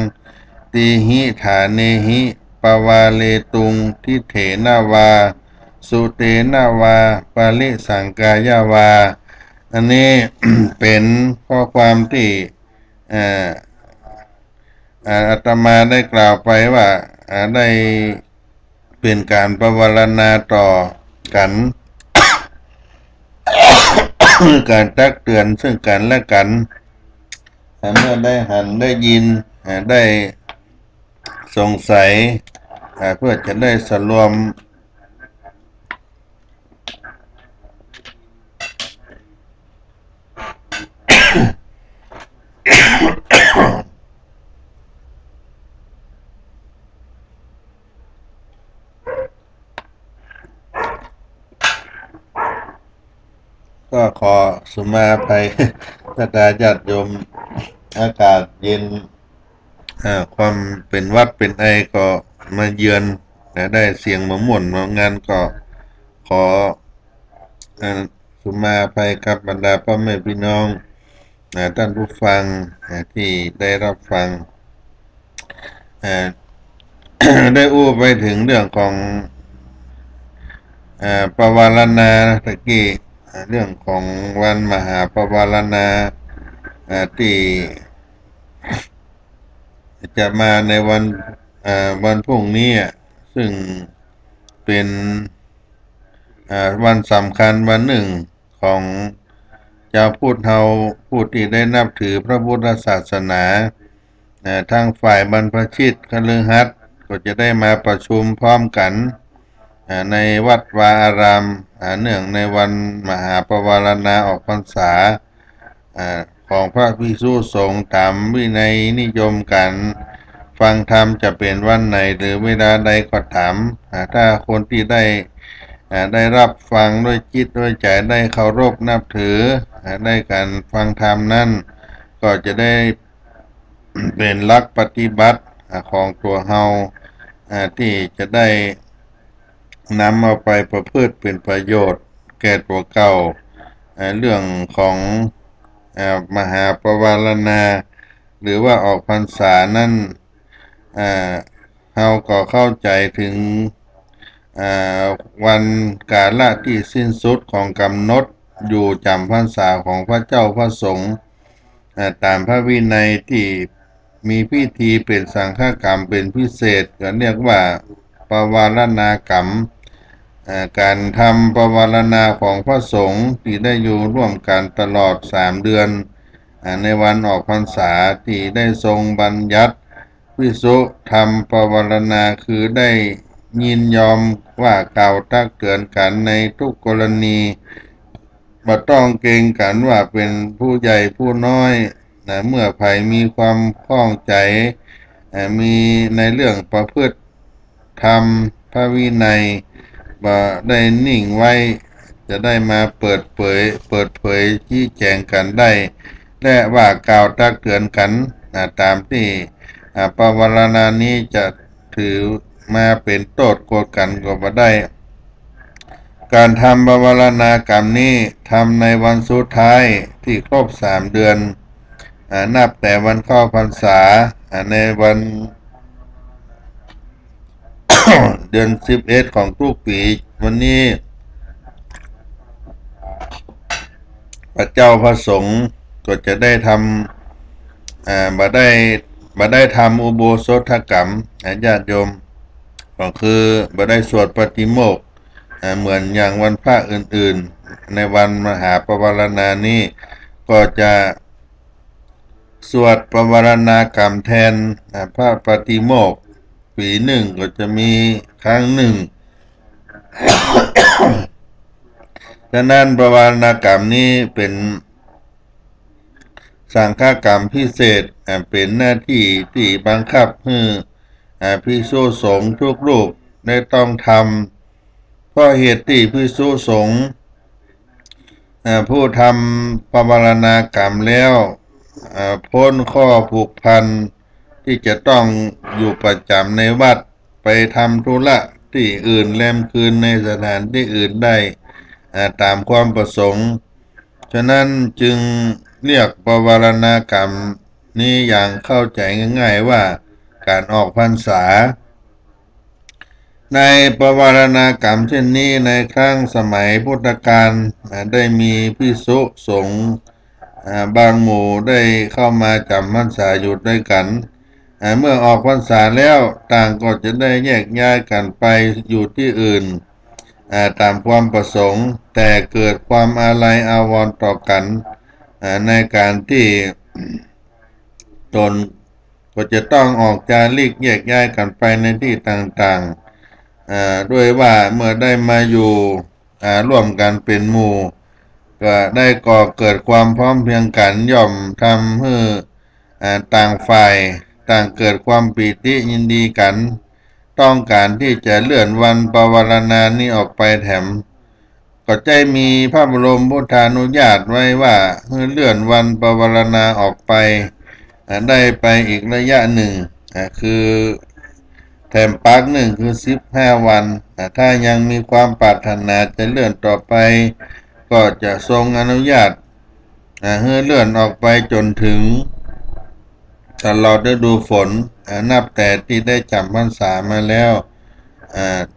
[SPEAKER 3] ติหิฐาเนหิปวาเลตุงทิเถนาวาสุเตนาวาปาลิสังกายาวาอันนี้ เป็นข้อความที่อาตมาได้กล่าวไปว่าได้เป็นการปวารณาต่อกัน การตักเตือนซึ่งกันและกันเมื่อได้หันได้ยินได้สงสัยเพื่อจะได้สรวม ก็ขอสุมาภัย บรรดาญาติโยมอากาศเย็นความเป็นหวัดเป็นไอก็มาเยือนและได้เสียงมาหม่นมางานก็ขอสุมาภัยกับบรรดาพ่อแม่พี่น้องท่านผู้ฟังที่ได้รับฟัง ได้อู้ไปถึงเรื่องของปวารณาตะกี้เรื่องของวันมหาปวารณาที่จะมาในวันพรุ่งนี้ซึ่งเป็นวันสำคัญวันหนึ่งของชาวพุทธเฮาผู้ที่ได้นับถือพระพุทธศาสนาทางฝ่ายบรรพชิตคฤหัสถ์ก็จะได้มาประชุมพร้อมกันในวัดวาอารามเนื่องในวันมหาปวารณาออกพรรษาของพระภิกษุสงฆ์ตามวินัยนิยมกันฟังธรรมจะเป็นวันไหนหรือเวลาใดก็ถามถ้าคนที่ได้รับฟังด้วยจิตด้วยใจได้เคารพนับถือได้การฟังธรรมนั้นก็จะได้เป็นหลักปฏิบัติของตัวเฮาที่จะได้นำเอาไปประพฤติเป็นประโยชน์แก่ตัวเก่าเรื่องของมหาปวารณาหรือว่าออกพรรษานั้นเฮาก็เข้าใจถึงวันกาลที่สิ้นสุดของกำหนดอยู่จำพรรษาของพระเจ้าพระสงฆ์ตามพระวินัยที่มีพิธีเป็นสังฆกรรมเป็นพิเศษก็เรียกว่าปวารณากรรมการทำปวารณาของพระสงฆ์ที่ได้อยู่ร่วมกันตลอด3 เดือนในวันออกพรรษาที่ได้ทรงบัญญัติภิกษุทำปวารณาคือได้ยินยอมว่ากล่าวตักเตือนกันในทุกกรณีบ่ต้องเกรงกันว่าเป็นผู้ใหญ่ผู้น้อยเมื่อใครมีความข้องใจมีในเรื่องประพฤติธรรมพระวินัยบ่ได้นิ่งไว้จะได้มาเปิดเผยชี้แจงกันได้และว่ากล่าวตักเตือนกันตามที่ปวารณานี้จะถือมาเป็นโทษโกรธกันก็บ่ได้การทำปวารณากรรมนี้ทำในวันสุดท้ายที่ครบ3 เดือนนับแต่วันเข้าพรรษาในวัน เดือน11ของทุกปีวันนี้พระเจ้าพระสงฆ์ก็จะได้ทำบ่ได้ทำอุโบสถกรรมญาติโยมก็คือบ่ได้สวดปฏิโมกข์เหมือนอย่างวันพระอื่นๆในวันมหาปวารณานี้ก็จะสวดปวารณากรรมแทนพระปฏิโมกข์ปีหนึ่งก็จะมีครั้งหนึ่ง ฉะนั้นปวารณากรรมนี้เป็นสังฆกรรมพิเศษเป็นหน้าที่ที่บังคับให้ภิกษุสงฆ์ทุกรูปได้ต้องทำเพราะเหตุที่ภิกษุสงฆ์ผู้ทำปวารณากรรมแล้วพ้นข้อผูกพันที่จะต้องอยู่ประจำในวัดไปทำธุระที่อื่นแลมคืนในสถานที่อื่นได้ตามความประสงค์ฉะนั้นจึงเรียกปวารณากรรมนี้อย่างเข้าใจง่ายๆว่าการออกพรรษาในปวารณากรรมเช่นนี้ในครั้งสมัยพุทธกาลได้มีภิกษุสงฆ์บางหมู่ได้เข้ามาจำพรรษาอยู่ด้วยกันเมื่อออกพรรษาแล้วต่างก็จะได้แยกย้ายกันไปอยู่ที่อื่นตามความประสงค์แต่เกิดความอาลัยอาวรณ์ต่อกันในการที่ตนก็จะต้องออกจาริกแยกย้ายกันไปในที่ต่างๆด้วยว่าเมื่อได้มาอยู่ร่วมกันเป็นหมู่ก็ได้ก่อเกิดความพร้อมเพรียงกันย่อมทำให้ต่างฝ่ายต่างเกิดความปีติยินดีกันต้องการที่จะเลื่อนวันปวารณานี้ออกไปแถม ก็ใจมีพระบรมพุทธานุญาตไว้ว่าเลื่อนวันปวารณาออกไปได้ไปอีกระยะหนึ่งคือแถมปักหนึ่งคือ15 วันถ้ายังมีความปรารถนาจะเลื่อนต่อไปก็จะทรงอนุญาตให้เลื่อนออกไปจนถึงตลอดฤดูฝนนับแต่ที่ได้จำพรรษามาแล้ว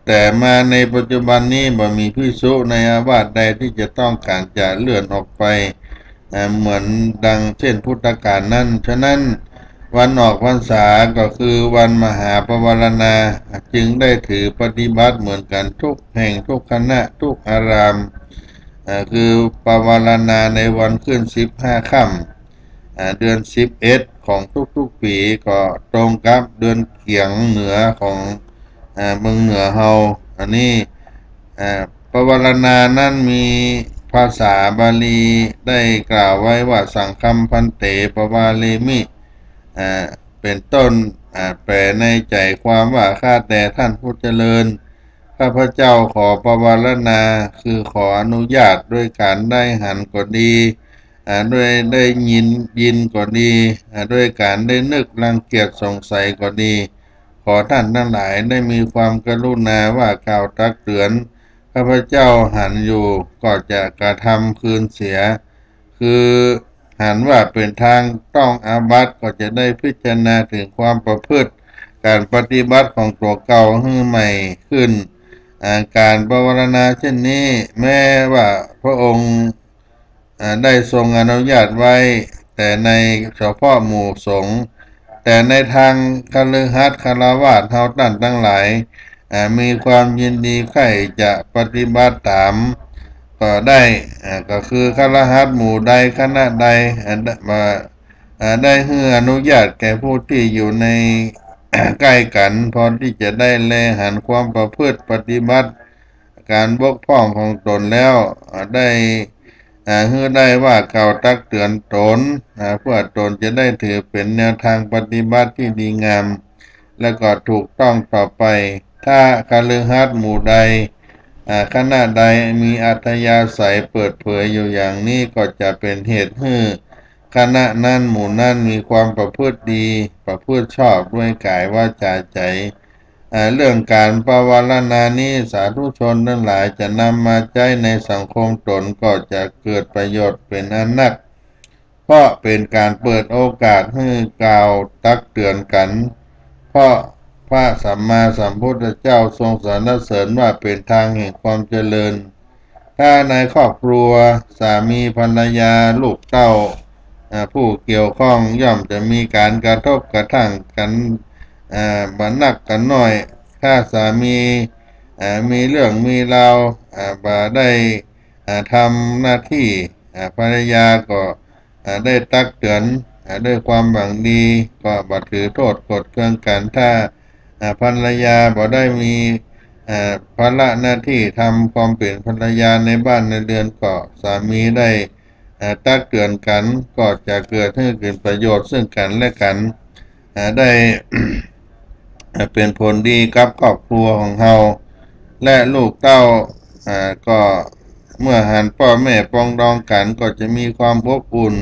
[SPEAKER 3] แต่มาในปัจจุบันนี้บ่มีภิกษุในอาวาสใดที่จะต้องการจะเลื่อนออกไปเหมือนดังเช่นพุทธกาลนั้นฉะนั้นวันออกพรรษาก็คือวันมหาปวารณาจึงได้ถือปฏิบัติเหมือนกันทุกแห่งทุกคณะทุกอารามคือปวารณาในวันขึ้น15 ค่ำเดือน11ของทุกๆปีก็ตรงกับเดือนเกียงเหนือของเมืองเหนือเฮาอันนี้ปวารณานั้นมีภาษาบาลีได้กล่าวไว้ว่าสังคัมพันเตปวาเลมิเป็นต้นแปลในใจความว่าข้าแต่ท่านผู้เจริญข้าพเจ้าขอปวารณาคือขออนุญาตด้วยการได้หันก็ดีด้วยได้ยินก็ดีด้วยการได้นึกรังเกียจสงสัยก็ดีขอท่านทั้งหลายได้มีความกรุณาว่ากล่าวตักเตือนข้าพเจ้าหันอยู่ก็จะกระทำคืนเสียคือหันว่าเป็นทางต้องอาบัติก็จะได้พิจารณาถึงความประพฤติการปฏิบัติของตัวเก่าให้ใหม่ขึ้นการปวารณาเช่นนี้แม้ว่าพระองค์ได้ทรงอนุญาตไว้แต่ในเฉพาะหมู่สงฆ์แต่ในทางคฤหัสถ์คฤหัสถ์เฮาท่านทั้งหลายมีความยินดีใคร่จะปฏิบัติตามก็ได้ก็คือคฤหัสถ์หมู่ใดคณะใดได้ให้อนุญาตแก่ผู้ที่อยู่ในใกล้กันพอที่จะได้แลหันความประพฤติปฏิบัติการบกพร่องของตนแล้วได้ให้ได้ว่ากล่าวตักเตือนตนเพื่อตนจะได้ถือเป็นแนวทางปฏิบัติที่ดีงามและก็ถูกต้องต่อไปถ้าคฤหัสถ์หมู่ใดคณะใดมีอัธยาศัยเปิดเผยอยู่อย่างนี้ก็จะเป็นเหตุให้คณะนั้นหมู่นั้นมีความประพฤติดีประพฤติชอบด้วยกายวาจาใจเรื่องการปวารณานี้สาธุชนทั้งหลายจะนำมาใช้ในสังคมตนก็จะเกิดประโยชน์เป็นอันนักเพราะเป็นการเปิดโอกาสให้กล่าวตักเตือนกันเพราะพระสัมมาสัมพุทธเจ้าทรงสรรเสริญว่าเป็นทางแห่งความเจริญถ้าในครอบครัวสามีภรรยาลูกเต้าผู้เกี่ยวข้องย่อมจะมีการกระทบกระทั่งกันบันนักกันหน่อยถ้าสามีมีเรื่องมีราวได้ทำหน้าที่ภรรยาก็ได้ตักเตือนด้วยความหวังดีก็บ่ถือโทษกดเคืองกันถ้าภรรยาบ่ได้มีภาระหน้าที่ทำความเป็นภรรยาในบ้านในเรือนก็สามีได้ตักเตือนกันก็จะเกิดให้เกิดประโยชน์ซึ่งกันและกันได้ เป็นผลดีกับครอบครัวของเราและลูกเต้าก็เมื่อหันพ่อแม่ปองดองกันก็จะมีความอบอุ่น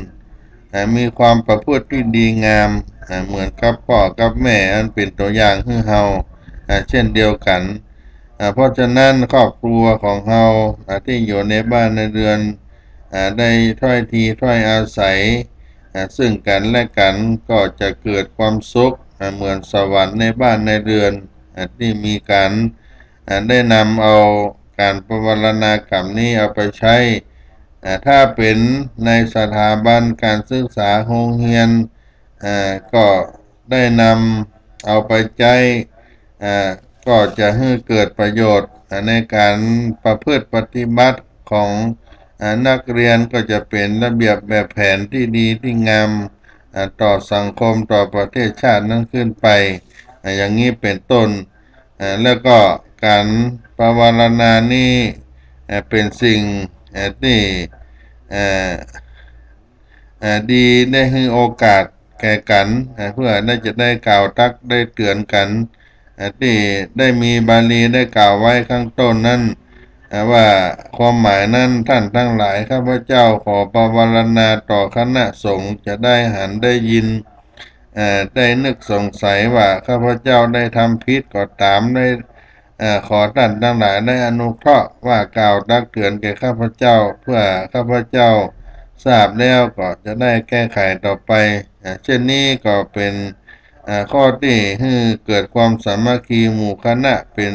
[SPEAKER 3] มีความประพฤติที่ดีงามเหมือนกับพ่อกับแม่อันเป็นตัวอย่างให้เราเช่นเดียวกันเพราะฉะนั้นครอบครัวของเราที่อยู่ในบ้านในเรือนได้ถ้อยทีถ้อยอาศัยซึ่งกันและกันก็จะเกิดความสุขเหมือนสวรรค์ในบ้านในเรือนที่มีการได้นำเอาการปวารณากรรมนี้เอาไปใช้ถ้าเป็นในสถาบันการศึกษาโรงเรียนก็ได้นำเอาไปใช้ก็จะให้เกิดประโยชน์ในการประพฤติปฏิบัติของนักเรียนก็จะเป็นระเบียบแบบแผนที่ดีที่งามต่อสังคมต่อประเทศชาตินั้นขึ้นไปอย่างนี้เป็นต้นแล้วก็การปวารณานี้เป็นสิ่งที่ดีได้ให้โอกาสแก่กันเพื่อจะได้กล่าวตักได้เตือนกันที่ได้มีบาลีได้กล่าวไว้ข้างต้นนั้น ว่าความหมายนั้นท่านทั้งหลายข้าพเจ้าขอปวารณาต่อคณะสงฆ์จะได้หันได้ยินได้นึกสงสัยว่าข้าพเจ้าได้ทำผิดก็ตามได้ขอท่านทั้งหลายได้อนุเคราะห์ว่ากล่าวตักเตือนแก่ข้าพเจ้าเพื่อข้าพเจ้าทราบแล้วก็จะได้แก้ไขต่อไปเช่นนี้ก็เป็นข้อที่ให้เกิดความสามัคคีหมู่คณะเป็น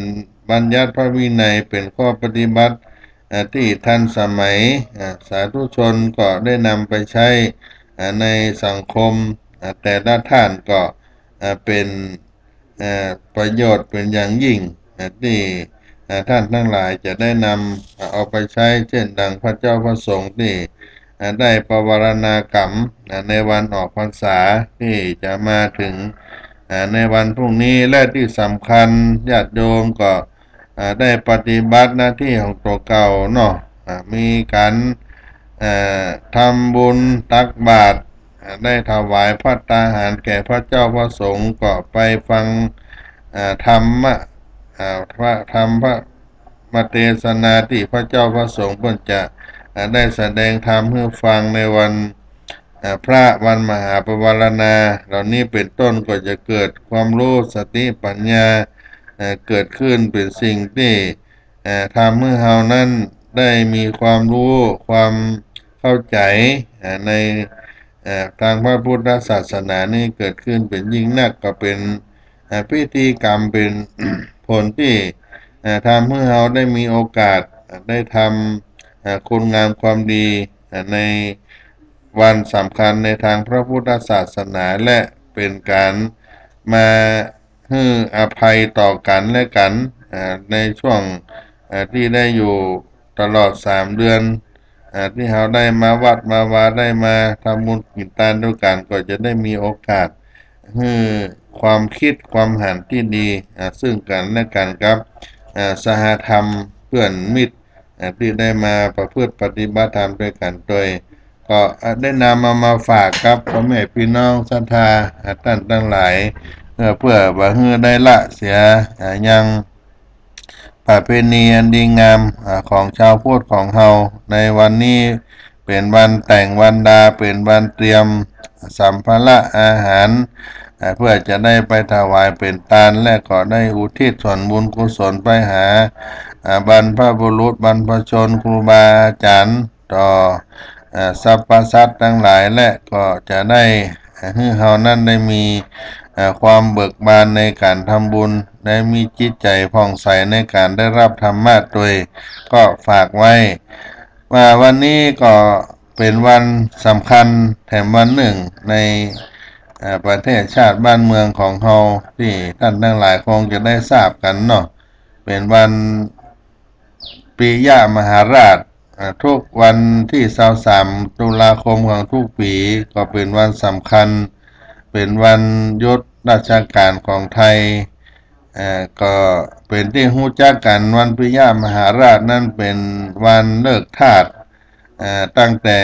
[SPEAKER 3] บัญญัติพระวินัยเป็นข้อปฏิบัติที่ทันสมัยสาธุชนก็ได้นำไปใช้ในสังคมแต่ละท่านก็เป็นประโยชน์เป็นอย่างยิ่งที่ท่านทั้งหลายจะได้นำเอาไปใช้เช่นดังพระเจ้าพระสงฆ์ที่ได้ปวารณากรรมในวันออกพรรษาที่จะมาถึงในวันพรุ่งนี้และที่สำคัญญาติโยมก็ได้ปฏิบัติหน้าที่ของตัวเก่าเนาะมีการทำบุญตักบาตรได้ถวายภัตตาหารแก่พระเจ้าพระสงฆ์ก็ไปฟังธรรมะพระมเทศนาที่พระเจ้าพระสงฆ์เพิ่นจะได้แสดงธรรมให้ฟังในวันพระวันมหาปวารณาเหล่านี้เป็นต้นก็จะเกิดความรู้สติปัญญาเกิดขึ้นเป็นสิ่งที่ทำให้เรานั้นได้มีความรู้ความเข้าใจในทางพระพุทธศาสนานี้เกิดขึ้นเป็นยิ่งนักก็เป็นพิธีกรรมเป็น ผลที่ทำให้เราได้มีโอกาสได้ทำคุณงามความดีในวันสำคัญในทางพระพุทธศาสนาและเป็นการมาให้อภัยต่อกันและกันในช่วงที่ได้อยู่ตลอด3 เดือนที่เราได้มาวัดมาวาได้มาทำบุญกิจทานด้วยกันก็จะได้มีโอกาสให้ความคิดความหันที่ดีซึ่งกันและกันครับสหธรรมเพื่อนมิตรที่ได้มาประพฤติปฏิบัติธรรมด้วยกันโดยก็ได้นำมาฝากครับพ่อแม่พี่น้องศรัทธาท่านทั้งหลายเพื่อว่าให้ได้ละเสียยังประเพณีอันดีงามของชาวพุทธของเฮาในวันนี้เป็นวันแต่งวันดาเป็นวันเตรียมสัมภาระอาหารเพื่อจะได้ไปถวายเป็นทานและก็ได้อุทิศส่วนบุญกุศลไปหาบรรพบุรุษบรรพชนครูบาอาจารย์ต่อสรรพสัตว์ทั้งหลายและก็จะได้ให้เฮานั้นได้มีความเบิกบานในการทำบุญได้มีจิตใจผ่องใสในการได้รับธรรมะโดยก็ฝากไว้ว่าวันนี้ก็เป็นวันสำคัญแถมวันหนึ่งในประเทศชาติบ้านเมืองของเฮาที่ท่านทั้งหลายคงจะได้ทราบกันเนาะเป็นวันปิยมหาราชทุกวันที่23 ตุลาคมของทุกปีก็เป็นวันสำคัญเป็นวันยศราชการของไทยก็เป็นที่รู้จักกันวันปิยมหาราชนั่นเป็นวันเลิกทาสตั้งแต่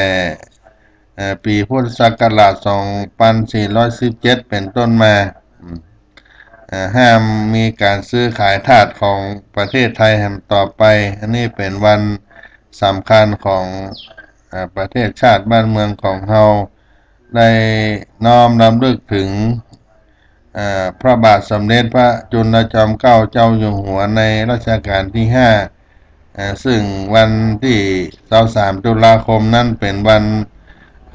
[SPEAKER 3] ปีพุทธศักราช 2417 เป็นต้นมาห้ามมีการซื้อขายทาสของประเทศไทยแห่งต่อไปอันนี้เป็นวันสำคัญของประเทศชาติบ้านเมืองของเฮาได้น้อมรำลึกถึงพระบาทสมเด็จพระจุลจอมเกล้าเจ้าอยู่หัวในรัชกาลที่5ซึ่งวันที่23 ตุลาคมนั้นเป็นวัน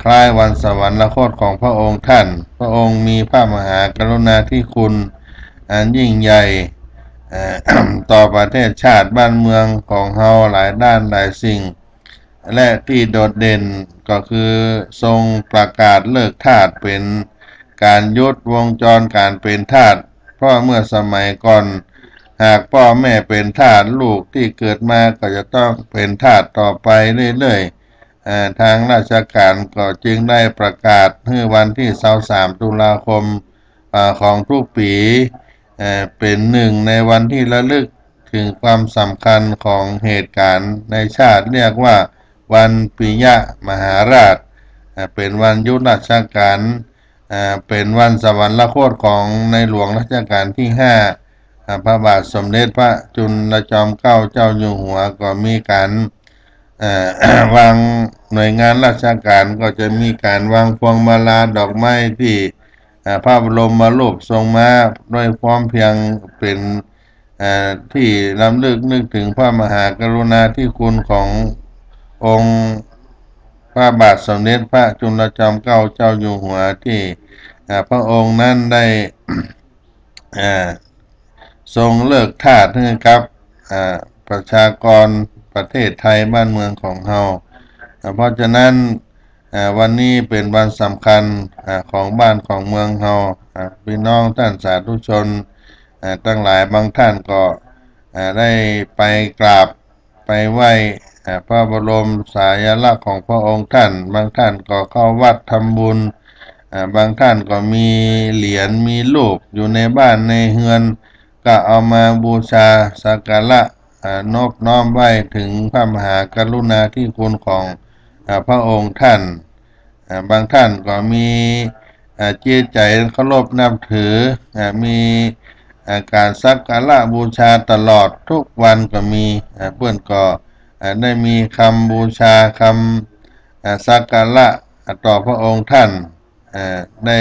[SPEAKER 3] คล้ายวันสวรรคตของพระองค์ท่านพระองค์มีพระมหากรุณาธิคุณอันยิ่งใหญ่ต่อประเทศชาติบ้านเมืองของเฮาหลายด้านหลายสิ่งและที่โดดเด่นก็คือทรงประกาศเลิกทาสเป็นการยุดวงจรการเป็นทาสเพราะเมื่อสมัยก่อนหากพ่อแม่เป็นทาสลูกที่เกิดมาก็จะต้องเป็นทาสต่อไปเรื่อยๆทางราชการก็จึงได้ประกาศให้วันที่23 ตุลาคมของทุกปีเป็นหนึ่งในวันที่ระลึกถึงความสำคัญของเหตุการณ์ในชาติเรียกว่าวันปิยมหาราชเป็นวันยุทธราชการเป็นวันสวรรคตของในหลวงรัชกาลที่ พระบาทสมเด็จพระจุลจอมเกล้าเจ้าอยู่หัวก็มีการวางหน่วยงานราชการก็จะมีการวางพวงมาลาดอกไม้ที่พระบรมรูปทรงมาด้วยความเพียงเป็นที่รำลึกนึกถึงพระมหากรุณาธิคุณขององค์พระบาทสมเด็จพระจุลจอมเกล้าเจ้าอยู่หัวที่พระองค์นั้นได้ทรงเลิกทาสให้กับประชากรประเทศไทยบ้านเมืองของเราเพราะฉะนั้นวันนี้เป็นวันสำคัญของบ้านของเมืองเราพี่น้องท่านสาธุชนตั้งหลายบางท่านก็ได้ไปกราบไปไหว้พระบรมสายลักษณ์ของพระองค์ท่านบางท่านก็เข้าวัดทำบุญบางท่านก็มีเหรียญมีรูปอยู่ในบ้านในเฮือนก็เอามาบูชาสักการะนอบน้อมไว้ถึงพระมหากรุณาธิคุณของพระองค์ท่านบางท่านก็มีเจตใจเคารพนับถือมีการสักการะบูชาตลอดทุกวันก็มีเพื่อนก็ได้มีคำบูชาคำสักการะต่อพระองค์ท่านได้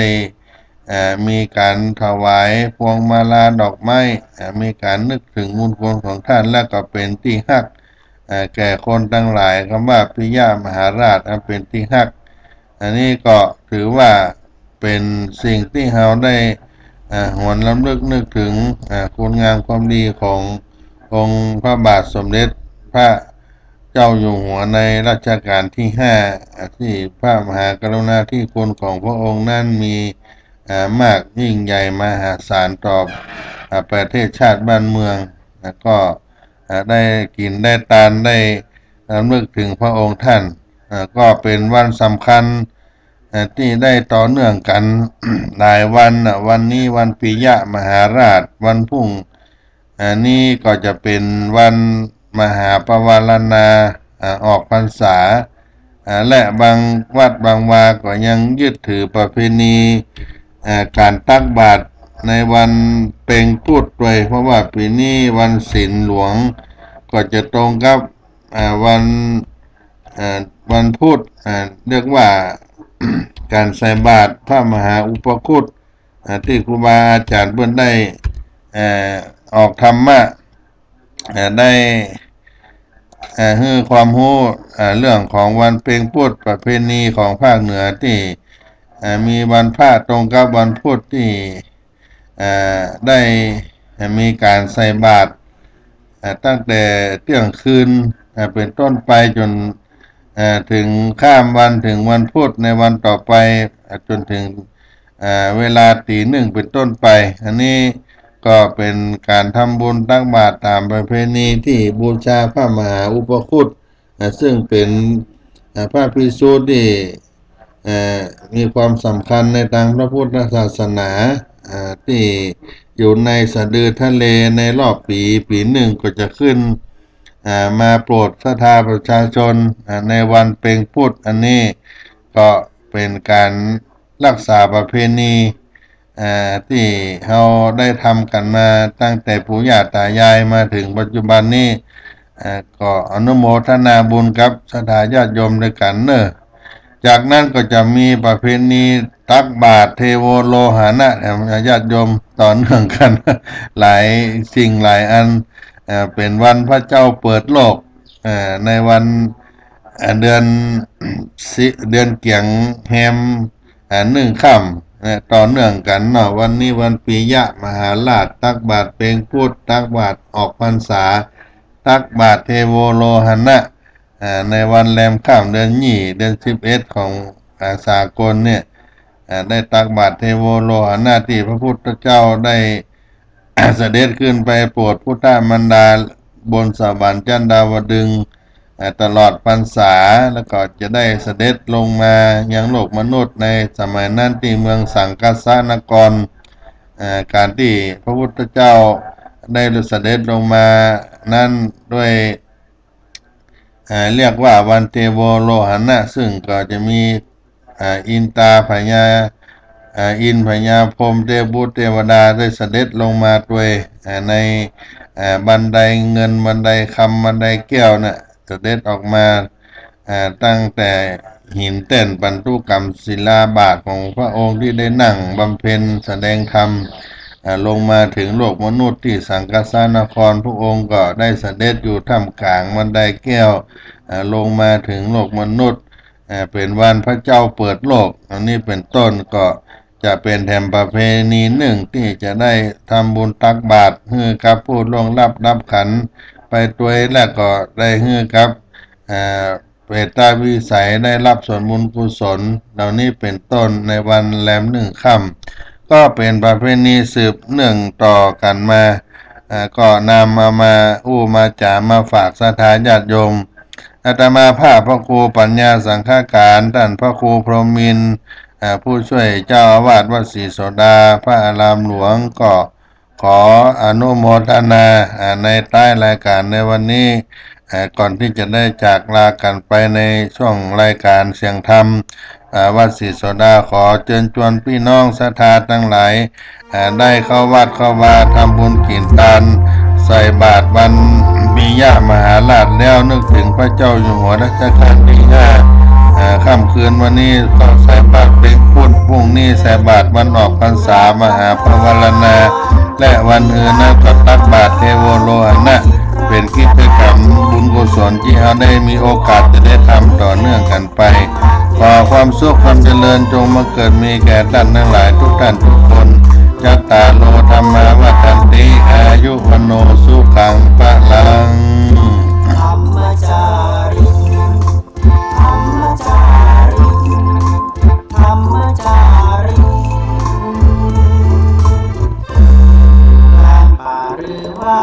[SPEAKER 3] มีการถวายพวงมาลาดอกไม้มีการนึกถึงบุญคุณของท่านและก็เป็นที่ฮักแก่คนทั้งหลายคำว่าปิยมหาราชเป็นที่ฮักอันนี้ก็ถือว่าเป็นสิ่งที่เราได้หวนรำลึกนึกถึงคุณงามความดีขององค์พระบาทสมเด็จพระเจ้าอยู่หัวในรัชกาลที่5ที่พระมหากรุณาธิคุณของพระองค์นั้นมีมากยิ่งใหญ่มหาศาลต่อประเทศชาติบ้านเมืองก็ได้กินได้ทานได้รำลึกถึงพระองค์ท่านก็เป็นวันสำคัญที่ได้ต่อเนื่องกัน หลายวันวันนี้วันปิยมหาราชวันพรุ่งนี้ก็จะเป็นวันมหาปวารณาออกพรรษาและบางวัดบางวาก็ยังยึดถือประเพณีการตักบาตรในวันเพ็ญพุธด้วยเพราะว่าปีนี้วันศีลหลวงก็จะตรงกับวันพุธเรียกว่า การใส่บาตรพระมหาอุปคุตที่ครูบาอาจารย์เพิ่นได้ออกธรรมะได้ให้ความรู้เรื่องของวันเพ็ญพุธประเพณีของภาคเหนือที่มีวันพระตรงกับวันพุธที่ได้มีการใส่บาตรตั้งแต่เที่ยงคืนเป็นต้นไปจนถึงข้ามวันถึงวันพุธในวันต่อไปจนถึงเวลาตี 1เป็นต้นไปอันนี้ก็เป็นการทำบุญตักบาตรตามประเพณีที่บูชาพระมหาอุปคุตซึ่งเป็นพระภิกษุที่มีความสำคัญในทางพระพุทธศาสนาที่อยู่ในสะดือทะเลในรอบปีหนึ่งก็จะขึ้นมาโปรดศรัทธาประชาชนในวันเพ็ญพุธอันนี้ก็เป็นการรักษาประเพณีที่เราได้ทำกันมาตั้งแต่ปู่ย่าตายายมาถึงปัจจุบันนี้ก็อนุโมทนาบุญกับศรัทธาญาติโยมด้วยกันเนอะจากนั้นก็จะมีประเพณีตักบาตรเทโวโลหานะญาติโยมต่อเนื่องกัน หลายสิ่งหลายอันเป็นวันพระเจ้าเปิดโลกในวันเดือนเกี่ยงแฮม1 ค่ำต่อเนื่องกันเนาะวันนี้วันปิยมหาราชตักบาตรเพ็ญพุธตักบาตรออกพรรษาตักบาตรเทโวโลหะนะในวันแรมค่ำเดือน11ของสากลเนี่ยได้ตักบาตรเทโวโลหะนะที่พระพุทธเจ้าได้เสด็จขึ้นไปโปรดพุทธมารดาบนสวรรค์ชั้นดาวดึงส์ตลอดพรรษาแล้วก็จะได้เสด็จลงมายังโลกมนุษย์ในสมัยนั้นที่เมืองสังกัสสนครการที่พระพุทธเจ้าได้เสด็จลงมานั้นด้วยเรียกว่าวันเทโวโลหะนะซึ่งก็จะมีอินตาพญา อินทร์พญาพรหมเทพบุตรเทวดาได้เสด็จลงมาด้วยในบันไดเงินบันไดคำบันไดแก้วน่ะเสด็จออกมาตั้งแต่หินเต้นบรรทุกรรมศิลาบาทของพระองค์ที่ได้นั่งบำเพ็ญแสดงธรรมลงมาถึงโลกมนุษย์ที่สังกสานครพระองค์ก็ได้เสด็จอยู่ท่ามกลางบันไดแก้วลงมาถึงโลกมนุษย์เป็นวันพระเจ้าเปิดโลกอันนี้เป็นต้นก็จะเป็นแถมประเพณีหนึ่งที่จะได้ทำบุญตักบาตรให้กับผู้ล่วงลับรับขันไปตัวแล้วก็ได้ให้กับเปตาวิสัยได้รับส่วนบุญกุศลเหล่านี้เป็นต้นในวันแรม1 ค่ำก็เป็นประเพณีสืบเนื่องต่อกันมาก็นำมามาจามาฝากศรัทธาญาติโยมอาตมาภาพพระครูปัญญาสังฆการท่านพระครูพรหมินทร์ผู้ช่วยเจ้าอาวาสวัดศรีโสดาพระอารามหลวงก็ขออนุโมทนาในใต้รายการในวันนี้ก่อนที่จะได้จากลากันไปในช่วงรายการเสียงธรรมวัดศรีโสดาขอเชิญชวนพี่น้องศรัทธาทั้งหลายได้เข้าวัดเข้าวาทำบุญกินทานใส่บาตรวันมีญาติมหาราชแล้วนึกถึงพระเจ้าอยู่หัวรัชกาลที่5ค่ำคืนวันนี้ก็ใส่บาตรเป็นพุธพรุ่งนี้ใส่บาตรวันออกพรรษามหาภวารณาและวันอื่นนั้นก็ตักบาตรเทโวโลหณะเป็นกิจกรรมบุญกุศลที่เราได้มีโอกาสจะได้ทำต่อเนื่องกันไปขอความสุขความเจริญจงมาเกิดมีแก่ท่านทั้งหลายทุกท่านทุกคนจัตตาโลธรรมาวัฏันติอายุวโนสุขังพลัง
[SPEAKER 2] ธรรมจาริธรรมจาริธรรมจาริงานป่าหรือว่า